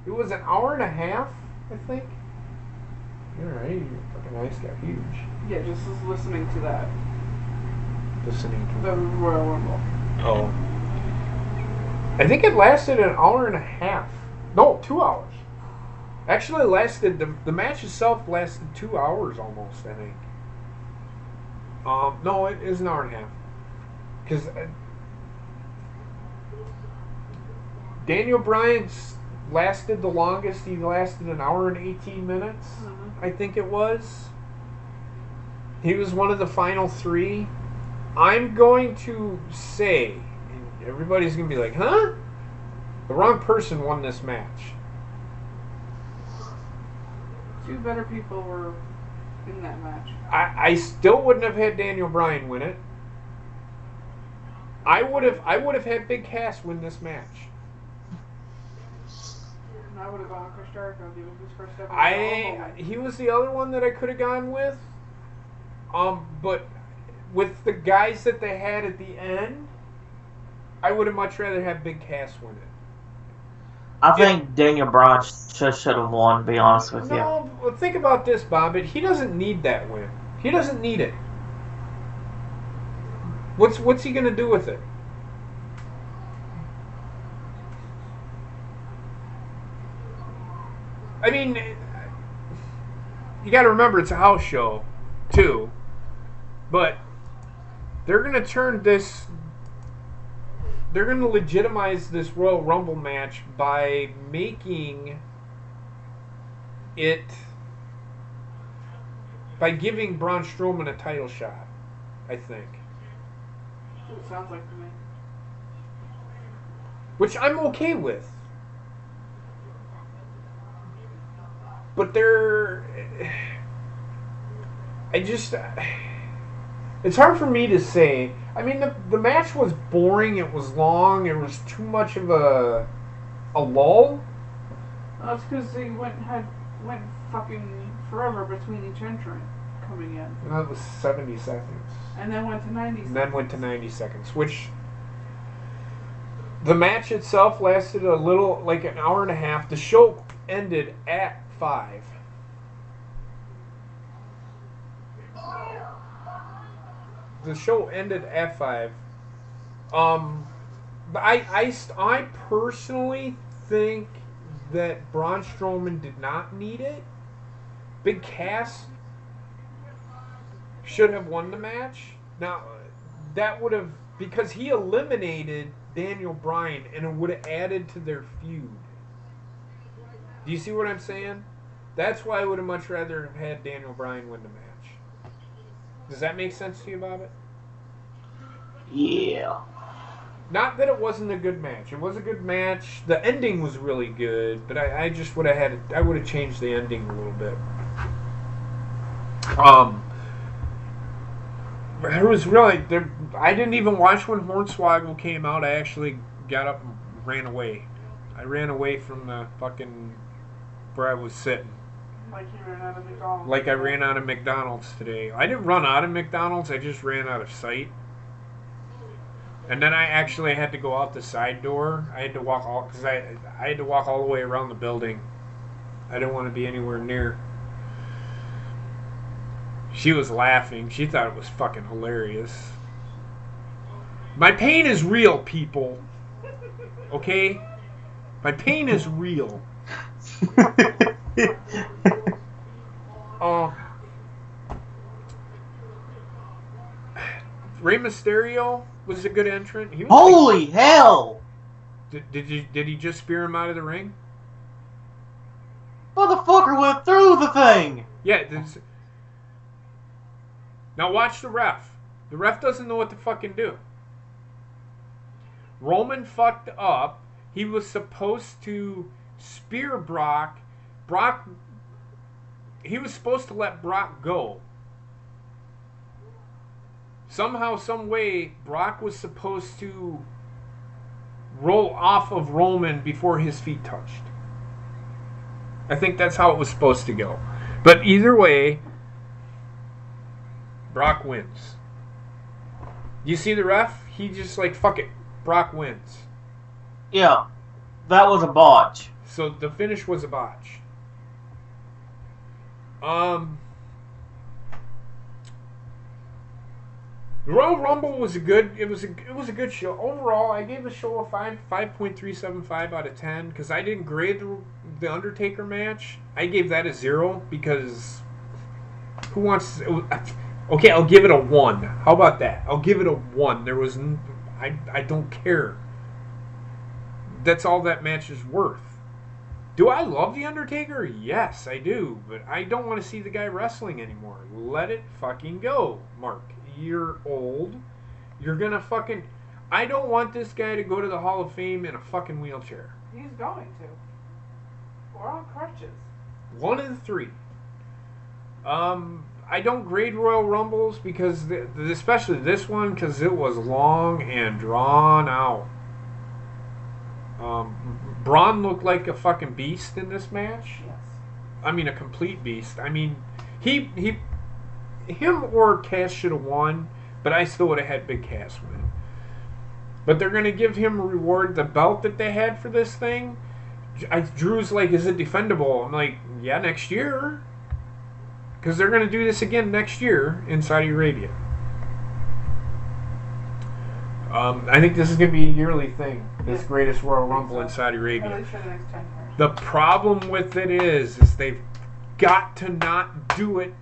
It was an hour and a half, I think. You're right. Your fucking eyes got huge. Yeah, just listening to that. Listening to the Royal Rumble. Oh. I think it lasted an hour and a half. No, 2 hours. Actually, the match itself lasted 2 hours almost, I think. No, it is an hour and a half. Because Daniel Bryan's lasted the longest. He lasted an hour and 18 minutes, I think it was. He was one of the final 3. I'm going to say, and everybody's going to be like, huh? The wrong person won this match. 2 better people were in that match. I still wouldn't have had Daniel Bryan win it. I would have had Big Cass win this match. I would have gone with Chris Jericho. He was his first ever. He was the other one that I could have gone with. But with the guys that they had at the end, I would have much rather had Big Cass win it. I think Daniel Bryan should have won, to be honest with you. No, well, think about this, Bobbitt. He doesn't need that win. He doesn't need it. What's he going to do with it? I mean, you got to remember it's a house show, too. But they're going to turn this. They're going to legitimize this Royal Rumble match by making it. By giving Braun Strowman a title shot, I think. It sounds like to me. Which I'm okay with. But they're... It's hard for me to say. I mean, the match was boring. It was long. It was too much of a lull. That's because they went fucking forever between each entrant coming in. That was 70 seconds. And then went to 90 seconds. And then went to 90 seconds, which the match itself lasted a little, like an hour and a half. The show ended at 5. The show ended at 5. But I personally think that Braun Strowman did not need it. Big Cass should have won the match. Now, that would have, because he eliminated Daniel Bryan and it would have added to their feud. Do you see what I'm saying? That's why I would have much rather have had Daniel Bryan win the match. Does that make sense to you, Bobbitt? Yeah. Not that it wasn't a good match. It was a good match. The ending was really good, but I just would have had, I would have changed the ending a little bit. It was really, I didn't even watch when Hornswoggle came out. I actually got up and ran away. I ran away from the fucking, where I was sitting. Like you ran out of McDonald's. Like I ran out of McDonald's today. I didn't run out of McDonald's, I just ran out of sight. And then I actually had to go out the side door. I had to walk all, because I had to walk all the way around the building. I didn't want to be anywhere near. She was laughing. She thought it was fucking hilarious. My pain is real, people. Okay? My pain is real. Rey Mysterio was a good entrant. He was Holy hell! Did he just spear him out of the ring? Motherfucker went through the thing! Yeah. Now watch the ref. The ref doesn't know what to fucking do. Roman fucked up. He was supposed to spear Brock. He was supposed to let Brock go. Somehow, some way, Brock was supposed to roll off of Roman before his feet touched. I think that's how it was supposed to go. But either way, Brock wins. You see the ref? He just like, fuck it. Brock wins. Yeah, that was a botch. So the finish was a botch. The Royal Rumble was a good. It was a good show overall. I gave the show a 5.375 out of 10 because I didn't grade the Undertaker match. I gave that a 0 because who wants? Okay, I'll give it a 1. How about that? I'll give it a 1. There was, I don't care. That's all that match is worth. Do I love The Undertaker? Yes, I do. But I don't want to see the guy wrestling anymore. Let it fucking go, Mark. You're old. You're gonna fucking... I don't want this guy to go to the Hall of Fame in a fucking wheelchair. He's going to. Or on crutches. One of the 3. I don't grade Royal Rumbles because, especially this one, because it was long and drawn out. Braun looked like a fucking beast in this match. Yes. I mean, a complete beast. I mean, him or Cass should have won, but I still would have had Big Cass win. But they're going to give him a reward. The belt that they had for this thing, Drew's like, is it defendable? I'm like, yeah, next year. Because they're going to do this again next year in Saudi Arabia. I think this is going to be a yearly thing. This greatest Royal Rumble in Saudi Arabia. At least for the next 10 years. The problem with it is they've got to not do it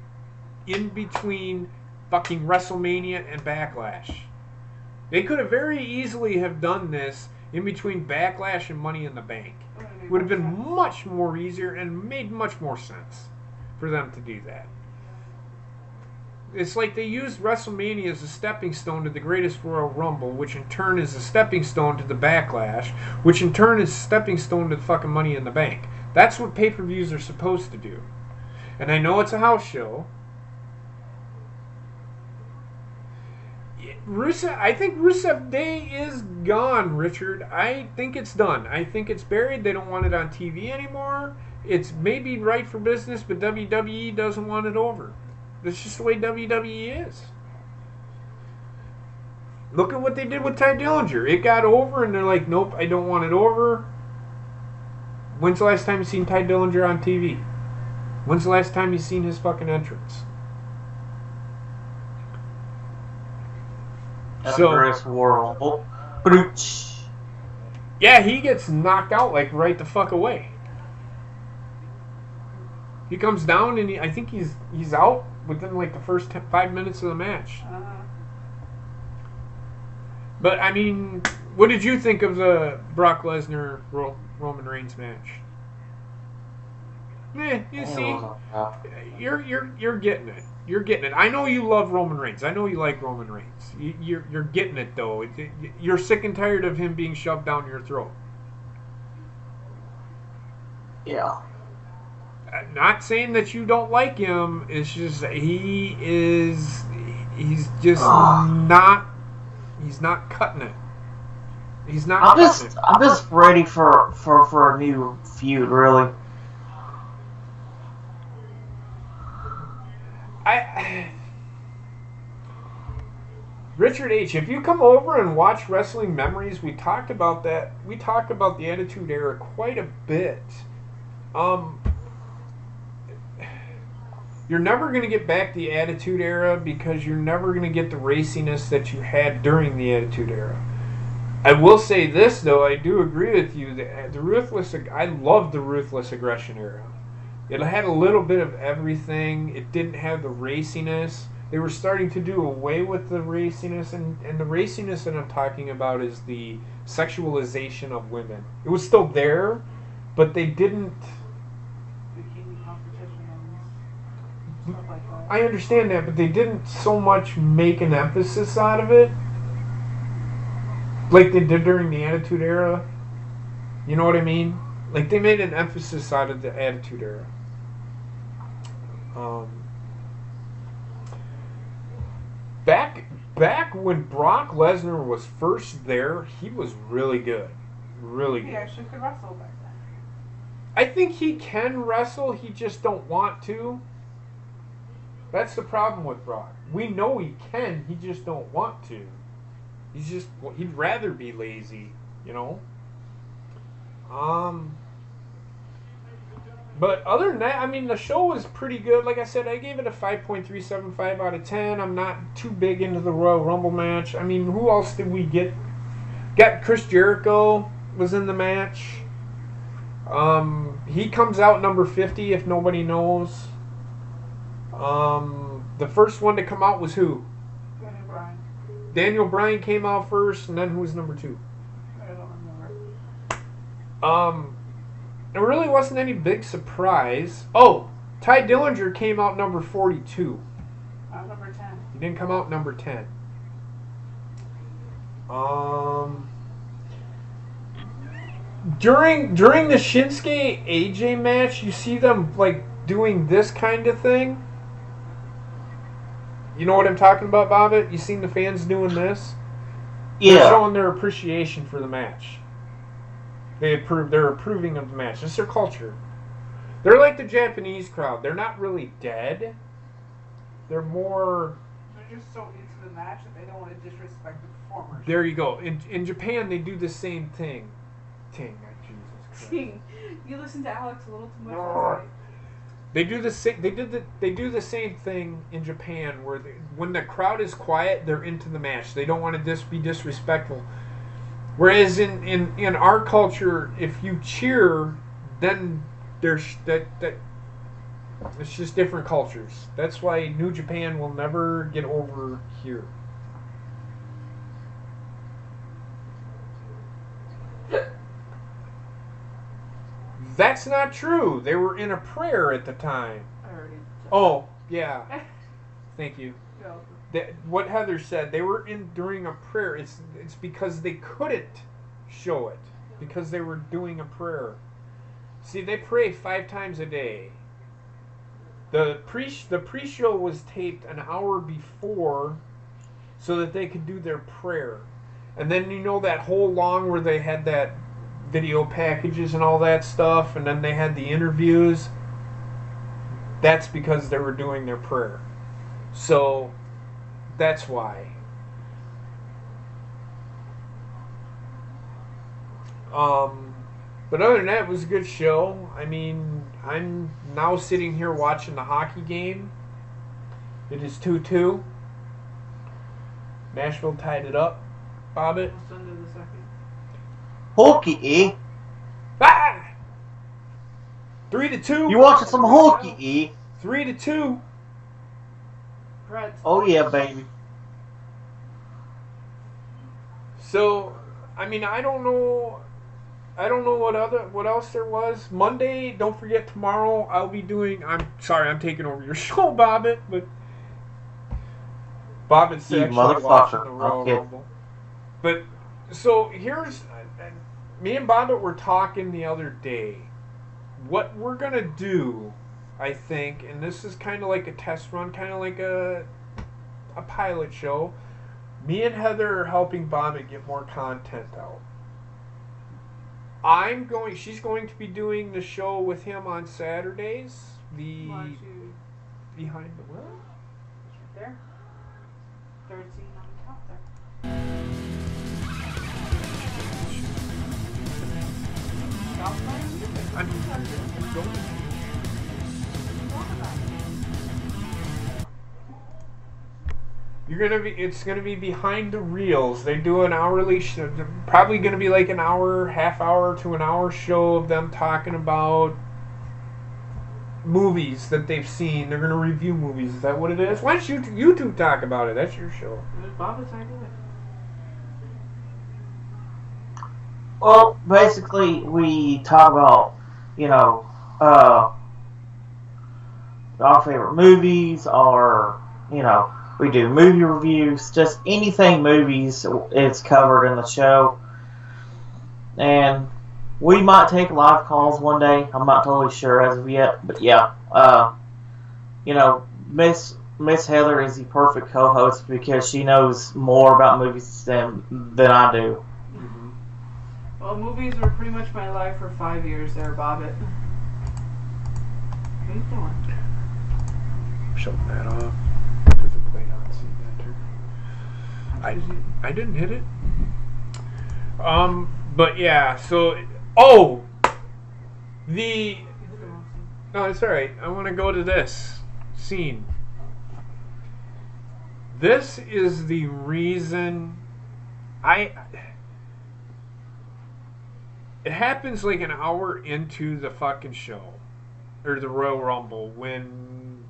in between fucking WrestleMania and Backlash. They could have very easily have done this in between Backlash and Money in the Bank. It would have been much more easier and made much more sense for them to do that. It's like they used WrestleMania as a stepping stone to the greatest Royal Rumble, which in turn is a stepping stone to the Backlash, which in turn is a stepping stone to the fucking Money in the Bank. That's what pay-per-views are supposed to do. And I know it's a house show. Rusev Day is gone, Richard. I think it's done. I think it's buried. They don't want it on TV anymore. It's maybe right for business, but WWE doesn't want it over. That's just the way WWE is. Look at what they did with Ty Dillinger. It got over, and they're like, nope, I don't want it over. When's the last time you seen Ty Dillinger on TV? When's the last time you seen his fucking entrance? World. Yeah, he gets knocked out like right the fuck away. He comes down and I think he's out within like the first 5 minutes of the match. But I mean, what did you think of the Brock Lesnar Roman Reigns match? You see, you're getting it. You're getting it. I know you love Roman Reigns. I know you like Roman Reigns. You're getting it though. You're sick and tired of him being shoved down your throat. Yeah. Not saying that you don't like him. It's just he's just not. He's not cutting it. He's not. I'm just ready for a new feud, really. Richard H., if you come over and watch Wrestling Memories, we talked about that. We talked about the Attitude Era quite a bit. You're never going to get back the Attitude Era because you're never going to get the raciness that you had during the Attitude Era. I will say this, though. I do agree with you. I love the Ruthless Aggression Era. It had a little bit of everything. It didn't have the raciness. They were starting to do away with the raciness, and the raciness that I'm talking about is the sexualization of women. It was still there, but they didn't... I understand that, but they didn't so much make an emphasis out of it like they did during the Attitude Era. You know what I mean? Like, they made an emphasis out of the Attitude Era. Back when Brock Lesnar was first there, he was really good. Really good. He actually could wrestle back then. I think he can wrestle, he just don't want to. That's the problem with Brock. We know he can, he just don't want to. He'd rather be lazy, you know? But other than that, I mean, the show was pretty good. Like I said, I gave it a 5.375 out of 10. I'm not too big into the Royal Rumble match. I mean, who else did we get? Got Chris Jericho was in the match. He comes out number 50 if nobody knows. The first one to come out was who? Daniel Bryan. Daniel Bryan came out first, and then who was number 2? I don't remember. There really wasn't any big surprise. Oh, Ty Dillinger came out number 42. Number 10. He didn't come out number 10. During the Shinsuke AJ match, you see them like doing this kind of thing. You know what I'm talking about, Bobbitt? You seen the fans doing this? Yeah. They're showing their appreciation for the match. They're approving of the match. It's their culture. They're like the Japanese crowd. They're not really dead. They're more... They're just so into the match that they don't want to disrespect the performers. There you go. In Japan, they do the same thing. Jesus Christ. You listen to Alex a little too much last night. They do the same thing in Japan, where when the crowd is quiet, they're into the match. They don't want to be disrespectful. Whereas in our culture, if you cheer, then there's that it's just different cultures. That's why New Japan will never get over here. That's not true. They were in a prayer at the time. I already said Oh, yeah. Thank you. that. What Heather said, they were in during a prayer. It's because they couldn't show it because they were doing a prayer. See, they pray 5 times a day. The pre-show was taped an hour before, so that they could do their prayer. And then you know that whole long where they had that video packages and all that stuff, and then they had the interviews. That's because they were doing their prayer. So that's why. But other than that, it was a good show. I mean, I'm now sitting here watching the hockey game. It is 2-2. Nashville tied it up. Bobbitt. Sunday the 2nd. Hockey, eh? Ah! 3-2. You watching some hockey, eh? 3-2. Preds. Oh yeah, baby. So, I mean, I don't know what else there was. Monday, don't forget tomorrow I'll be doing. I'm sorry, I'm taking over your show, Bobbitt, but Bobbitt's You actually motherfucker. watching the Royal Okay. Rumble. But so here's me and Bobbitt were talking the other day. What we're gonna do, I think, and this is kind of like a test run, kind of like a pilot show. Me and Heather are helping Bobbitt get more content out. She's going to be doing the show with him on Saturdays. The Why don't you- behind the what? Right there. Third scene on the top there. I'm going. It's gonna be behind the reels. They do an hourly show, probably gonna be like an hour, half hour to an hour show of them talking about movies that they've seen. They're gonna review movies. Is that what it is? Why don't you two talk about it? That's your show. It was Bobbitt's idea. Well, basically, we talk about, our favorite movies, or, we do movie reviews, just anything movies is covered in the show. And we might take live calls one day. I'm not totally sure as of yet, but yeah. Miss Heather is the perfect co-host because she knows more about movies than I do. Well, movies were pretty much my life for 5 years there, Bobbitt. What are you doing? Shut that off. Does it play on see that? I didn't hit it. But yeah, so no, it's alright. I want to go to this scene. This is the reason it happens like an hour into the fucking show, or the Royal Rumble, when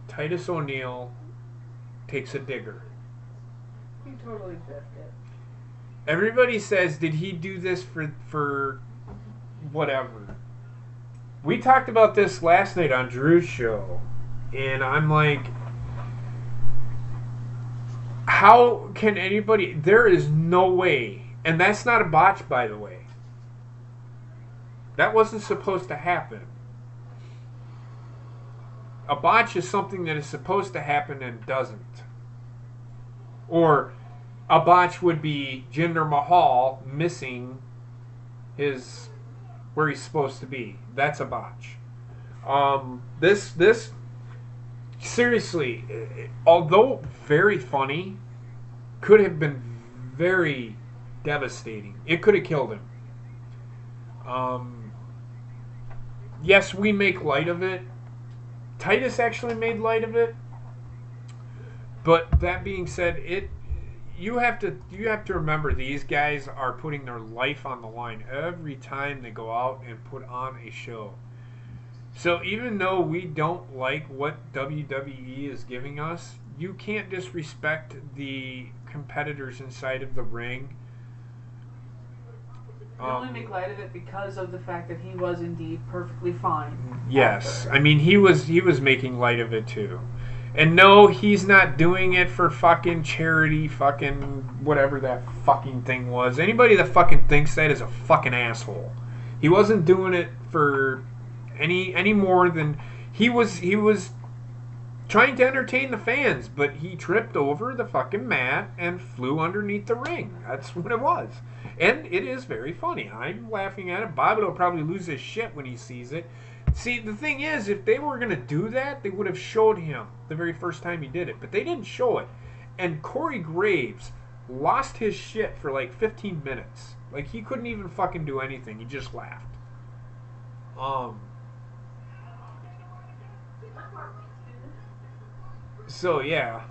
Titus O'Neil takes a digger. He totally biffed it. Everybody says, did he do this for whatever? We talked about this last night on Drew's show, and I'm like, how can anybody... There is no way, and that's not a botch, by the way. That wasn't supposed to happen. A botch is something that is supposed to happen and doesn't. Or a botch would be Jinder Mahal missing where he's supposed to be. That's a botch. This seriously, although very funny, could have been very devastating. It could have killed him. Yes, we make light of it. Titus actually made light of it. But that being said, you have to remember, these guys are putting their life on the line every time they go out and put on a show. So even though we don't like what WWE is giving us, you can't disrespect the competitors inside of the ring. We only make light of it because of the fact that he was indeed perfectly fine. Yes, I mean he was making light of it too. And no, he's not doing it for fucking charity, fucking whatever that fucking thing was. Anybody that fucking thinks that is a fucking asshole. He wasn't doing it for any more than he was trying to entertain the fans, but he tripped over the fucking mat and flew underneath the ring. That's what it was. And it is very funny. I'm laughing at it. Bobbitt will probably lose his shit when he sees it. See, the thing is, if they were going to do that, they would have showed him the very first time he did it. But they didn't show it. And Corey Graves lost his shit for like 15 minutes. Like, he couldn't even fucking do anything. He just laughed. So, yeah.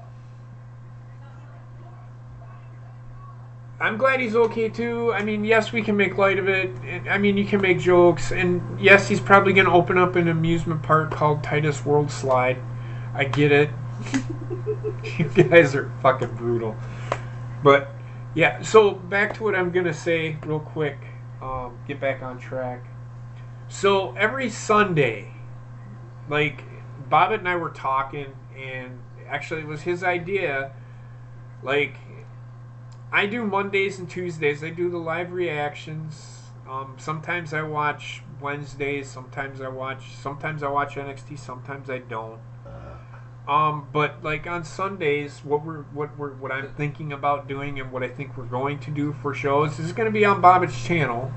I'm glad he's okay, too. I mean, yes, we can make light of it. I mean, you can make jokes. And, yes, he's probably going to open up an amusement park called Titus World Slide. I get it. You guys are fucking brutal. But, yeah, so back to what I'm going to say real quick. Get back on track. So, every Sunday, like, Bobbitt and I were talking, and actually it was his idea. Like, I do Mondays and Tuesdays. I do the live reactions. Sometimes I watch Wednesdays. Sometimes I watch NXT. Sometimes I don't. But like on Sundays, what I'm thinking about doing and what I think we're going to do for shows is going to be on Bobbitt's channel.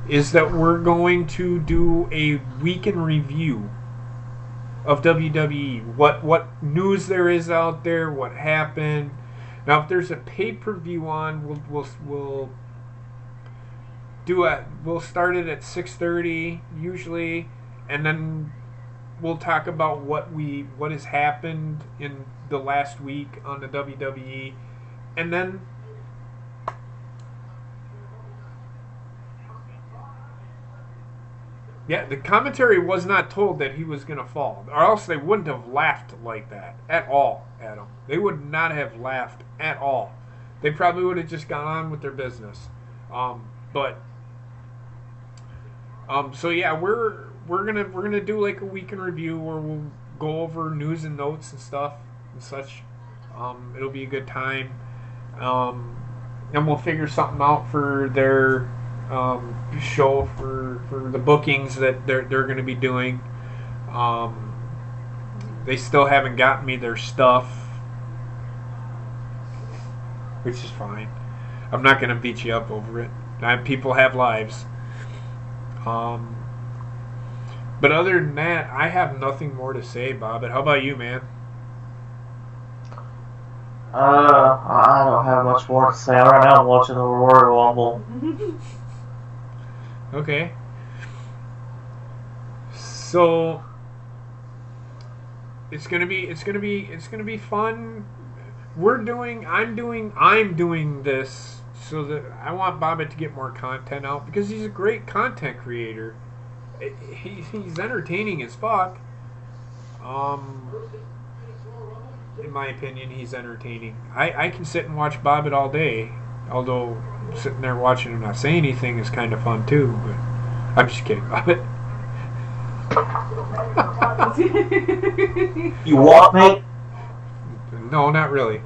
Is that we're going to do a week in review of WWE. What news there is out there, what happened. Now, if there's a pay-per-view on, we'll start it at 6:30 usually, and then we'll talk about what has happened in the last week on the WWE, and then yeah, the commentary was not told that he was going to fall, or else they wouldn't have laughed like that at all at him. They would not have laughed at all. They probably would have just gone on with their business. So yeah, we're gonna do like a week in review where we'll go over news and notes and stuff and such. It'll be a good time, and we'll figure something out for their show for the bookings that they're going to be doing. They still haven't gotten me their stuff, which is fine. I'm not going to beat you up over it. People have lives. But other than that, I have nothing more to say, Bobbitt. How about you, man? I don't have much more to say. Right now I'm watching the Royal Rumble. Okay. So it's gonna be fun. I'm doing this so that I want Bobbitt to get more content out because he's a great content creator. He's entertaining as fuck. In my opinion, he's entertaining. I can sit and watch Bobbitt all day, although sitting there watching him not say anything is kind of fun too. But I'm just kidding, Bobbitt. You walk, mate? No, not really.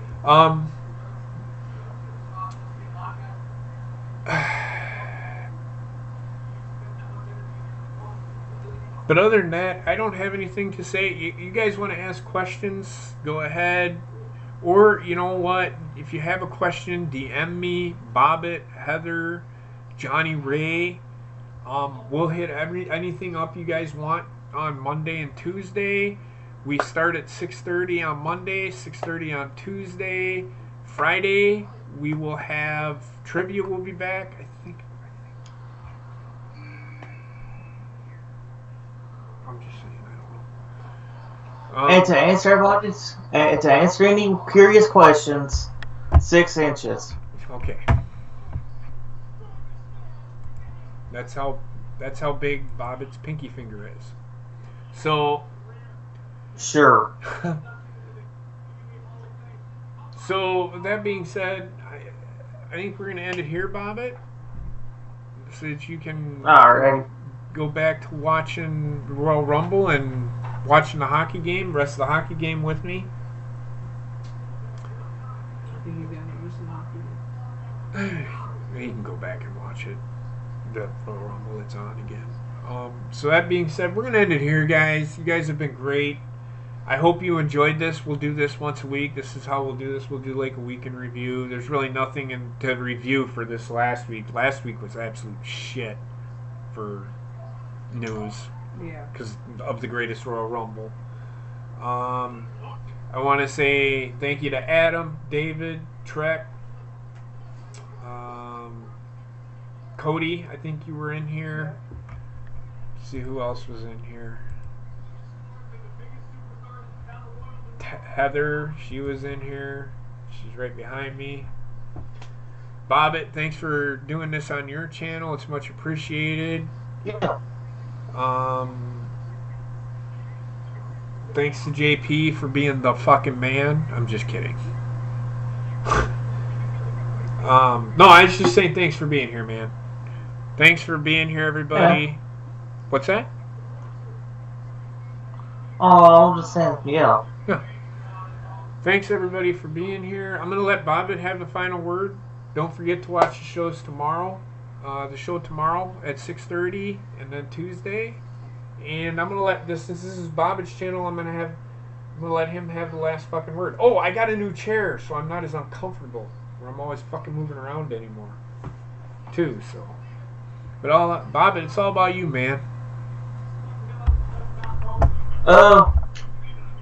But other than that, I don't have anything to say. You guys want to ask questions, go ahead. Or, you know what, if you have a question, DM me, Bobbitt, Heather, Johnny Ray. We'll hit anything up you guys want on Monday and Tuesday. We start at 6:30 on Monday, 6:30 on Tuesday. Friday, we will have trivia will be back, I think. I'm just saying, I don't know. And to answer everybody's, and to answer any curious questions, 6 inches. Okay. That's how big Bobbitt's pinky finger is. So. Sure. So that being said, I think we're gonna end it here, Bobbitt, so that you can go back to watching the Royal Rumble and watching the hockey game, the rest of the hockey game with me. You can go back and watch it. The Royal Rumble, it's on again. So that being said, we're gonna end it here, guys. You guys have been great. I hope you enjoyed this. We'll do this once a week. This is how we'll do this. We'll do like a week in review. There's really nothing to review for this last week. Last week was absolute shit for news. Yeah. Because of the greatest Royal Rumble. I want to say thank you to Adam, David, Trek, Cody. I think you were in here. Let's see who else was in here. Heather, she was in here. She's right behind me. Bobbitt, thanks for doing this on your channel. It's much appreciated. Yeah. Thanks to JP for being the fucking man. I'm just kidding. No, I was just saying thanks for being here, man. Thanks for being here, everybody. Yeah. What's that? Oh, I'm just saying, yeah. Thanks, everybody, for being here. I'm going to let Bobbitt have the final word. Don't forget to watch the shows tomorrow. The show tomorrow at 6:30 and then Tuesday. And I'm going to let this is Bobbitt's channel. I'm going to let him have the last fucking word. Oh, I got a new chair, so I'm not as uncomfortable where I'm always fucking moving around anymore. Too, so. But Bobbitt, it's all about you, man.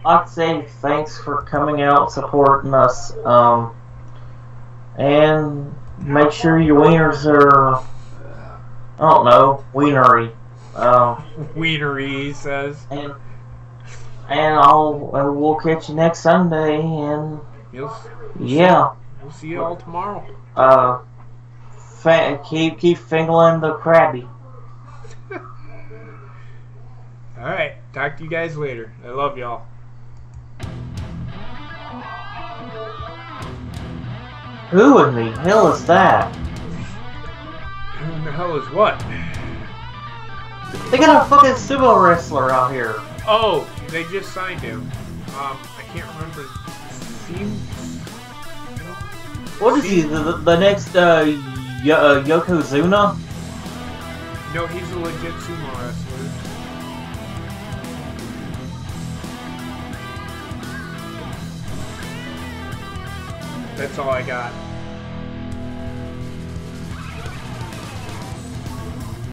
I'd say thanks for coming out, supporting us, and make sure your wieners are, I don't know, wienery. Wienery, he says. And we'll catch you next Sunday, and yeah. We'll see you all tomorrow. Keep fingering the Krabby. Alright, talk to you guys later. I love y'all. Who in the hell is that? Who in the hell is what? They got a fucking sumo wrestler out here. Oh, they just signed him. I can't remember. What is he? The next Yokozuna? No, he's a legit sumo wrestler. That's all I got.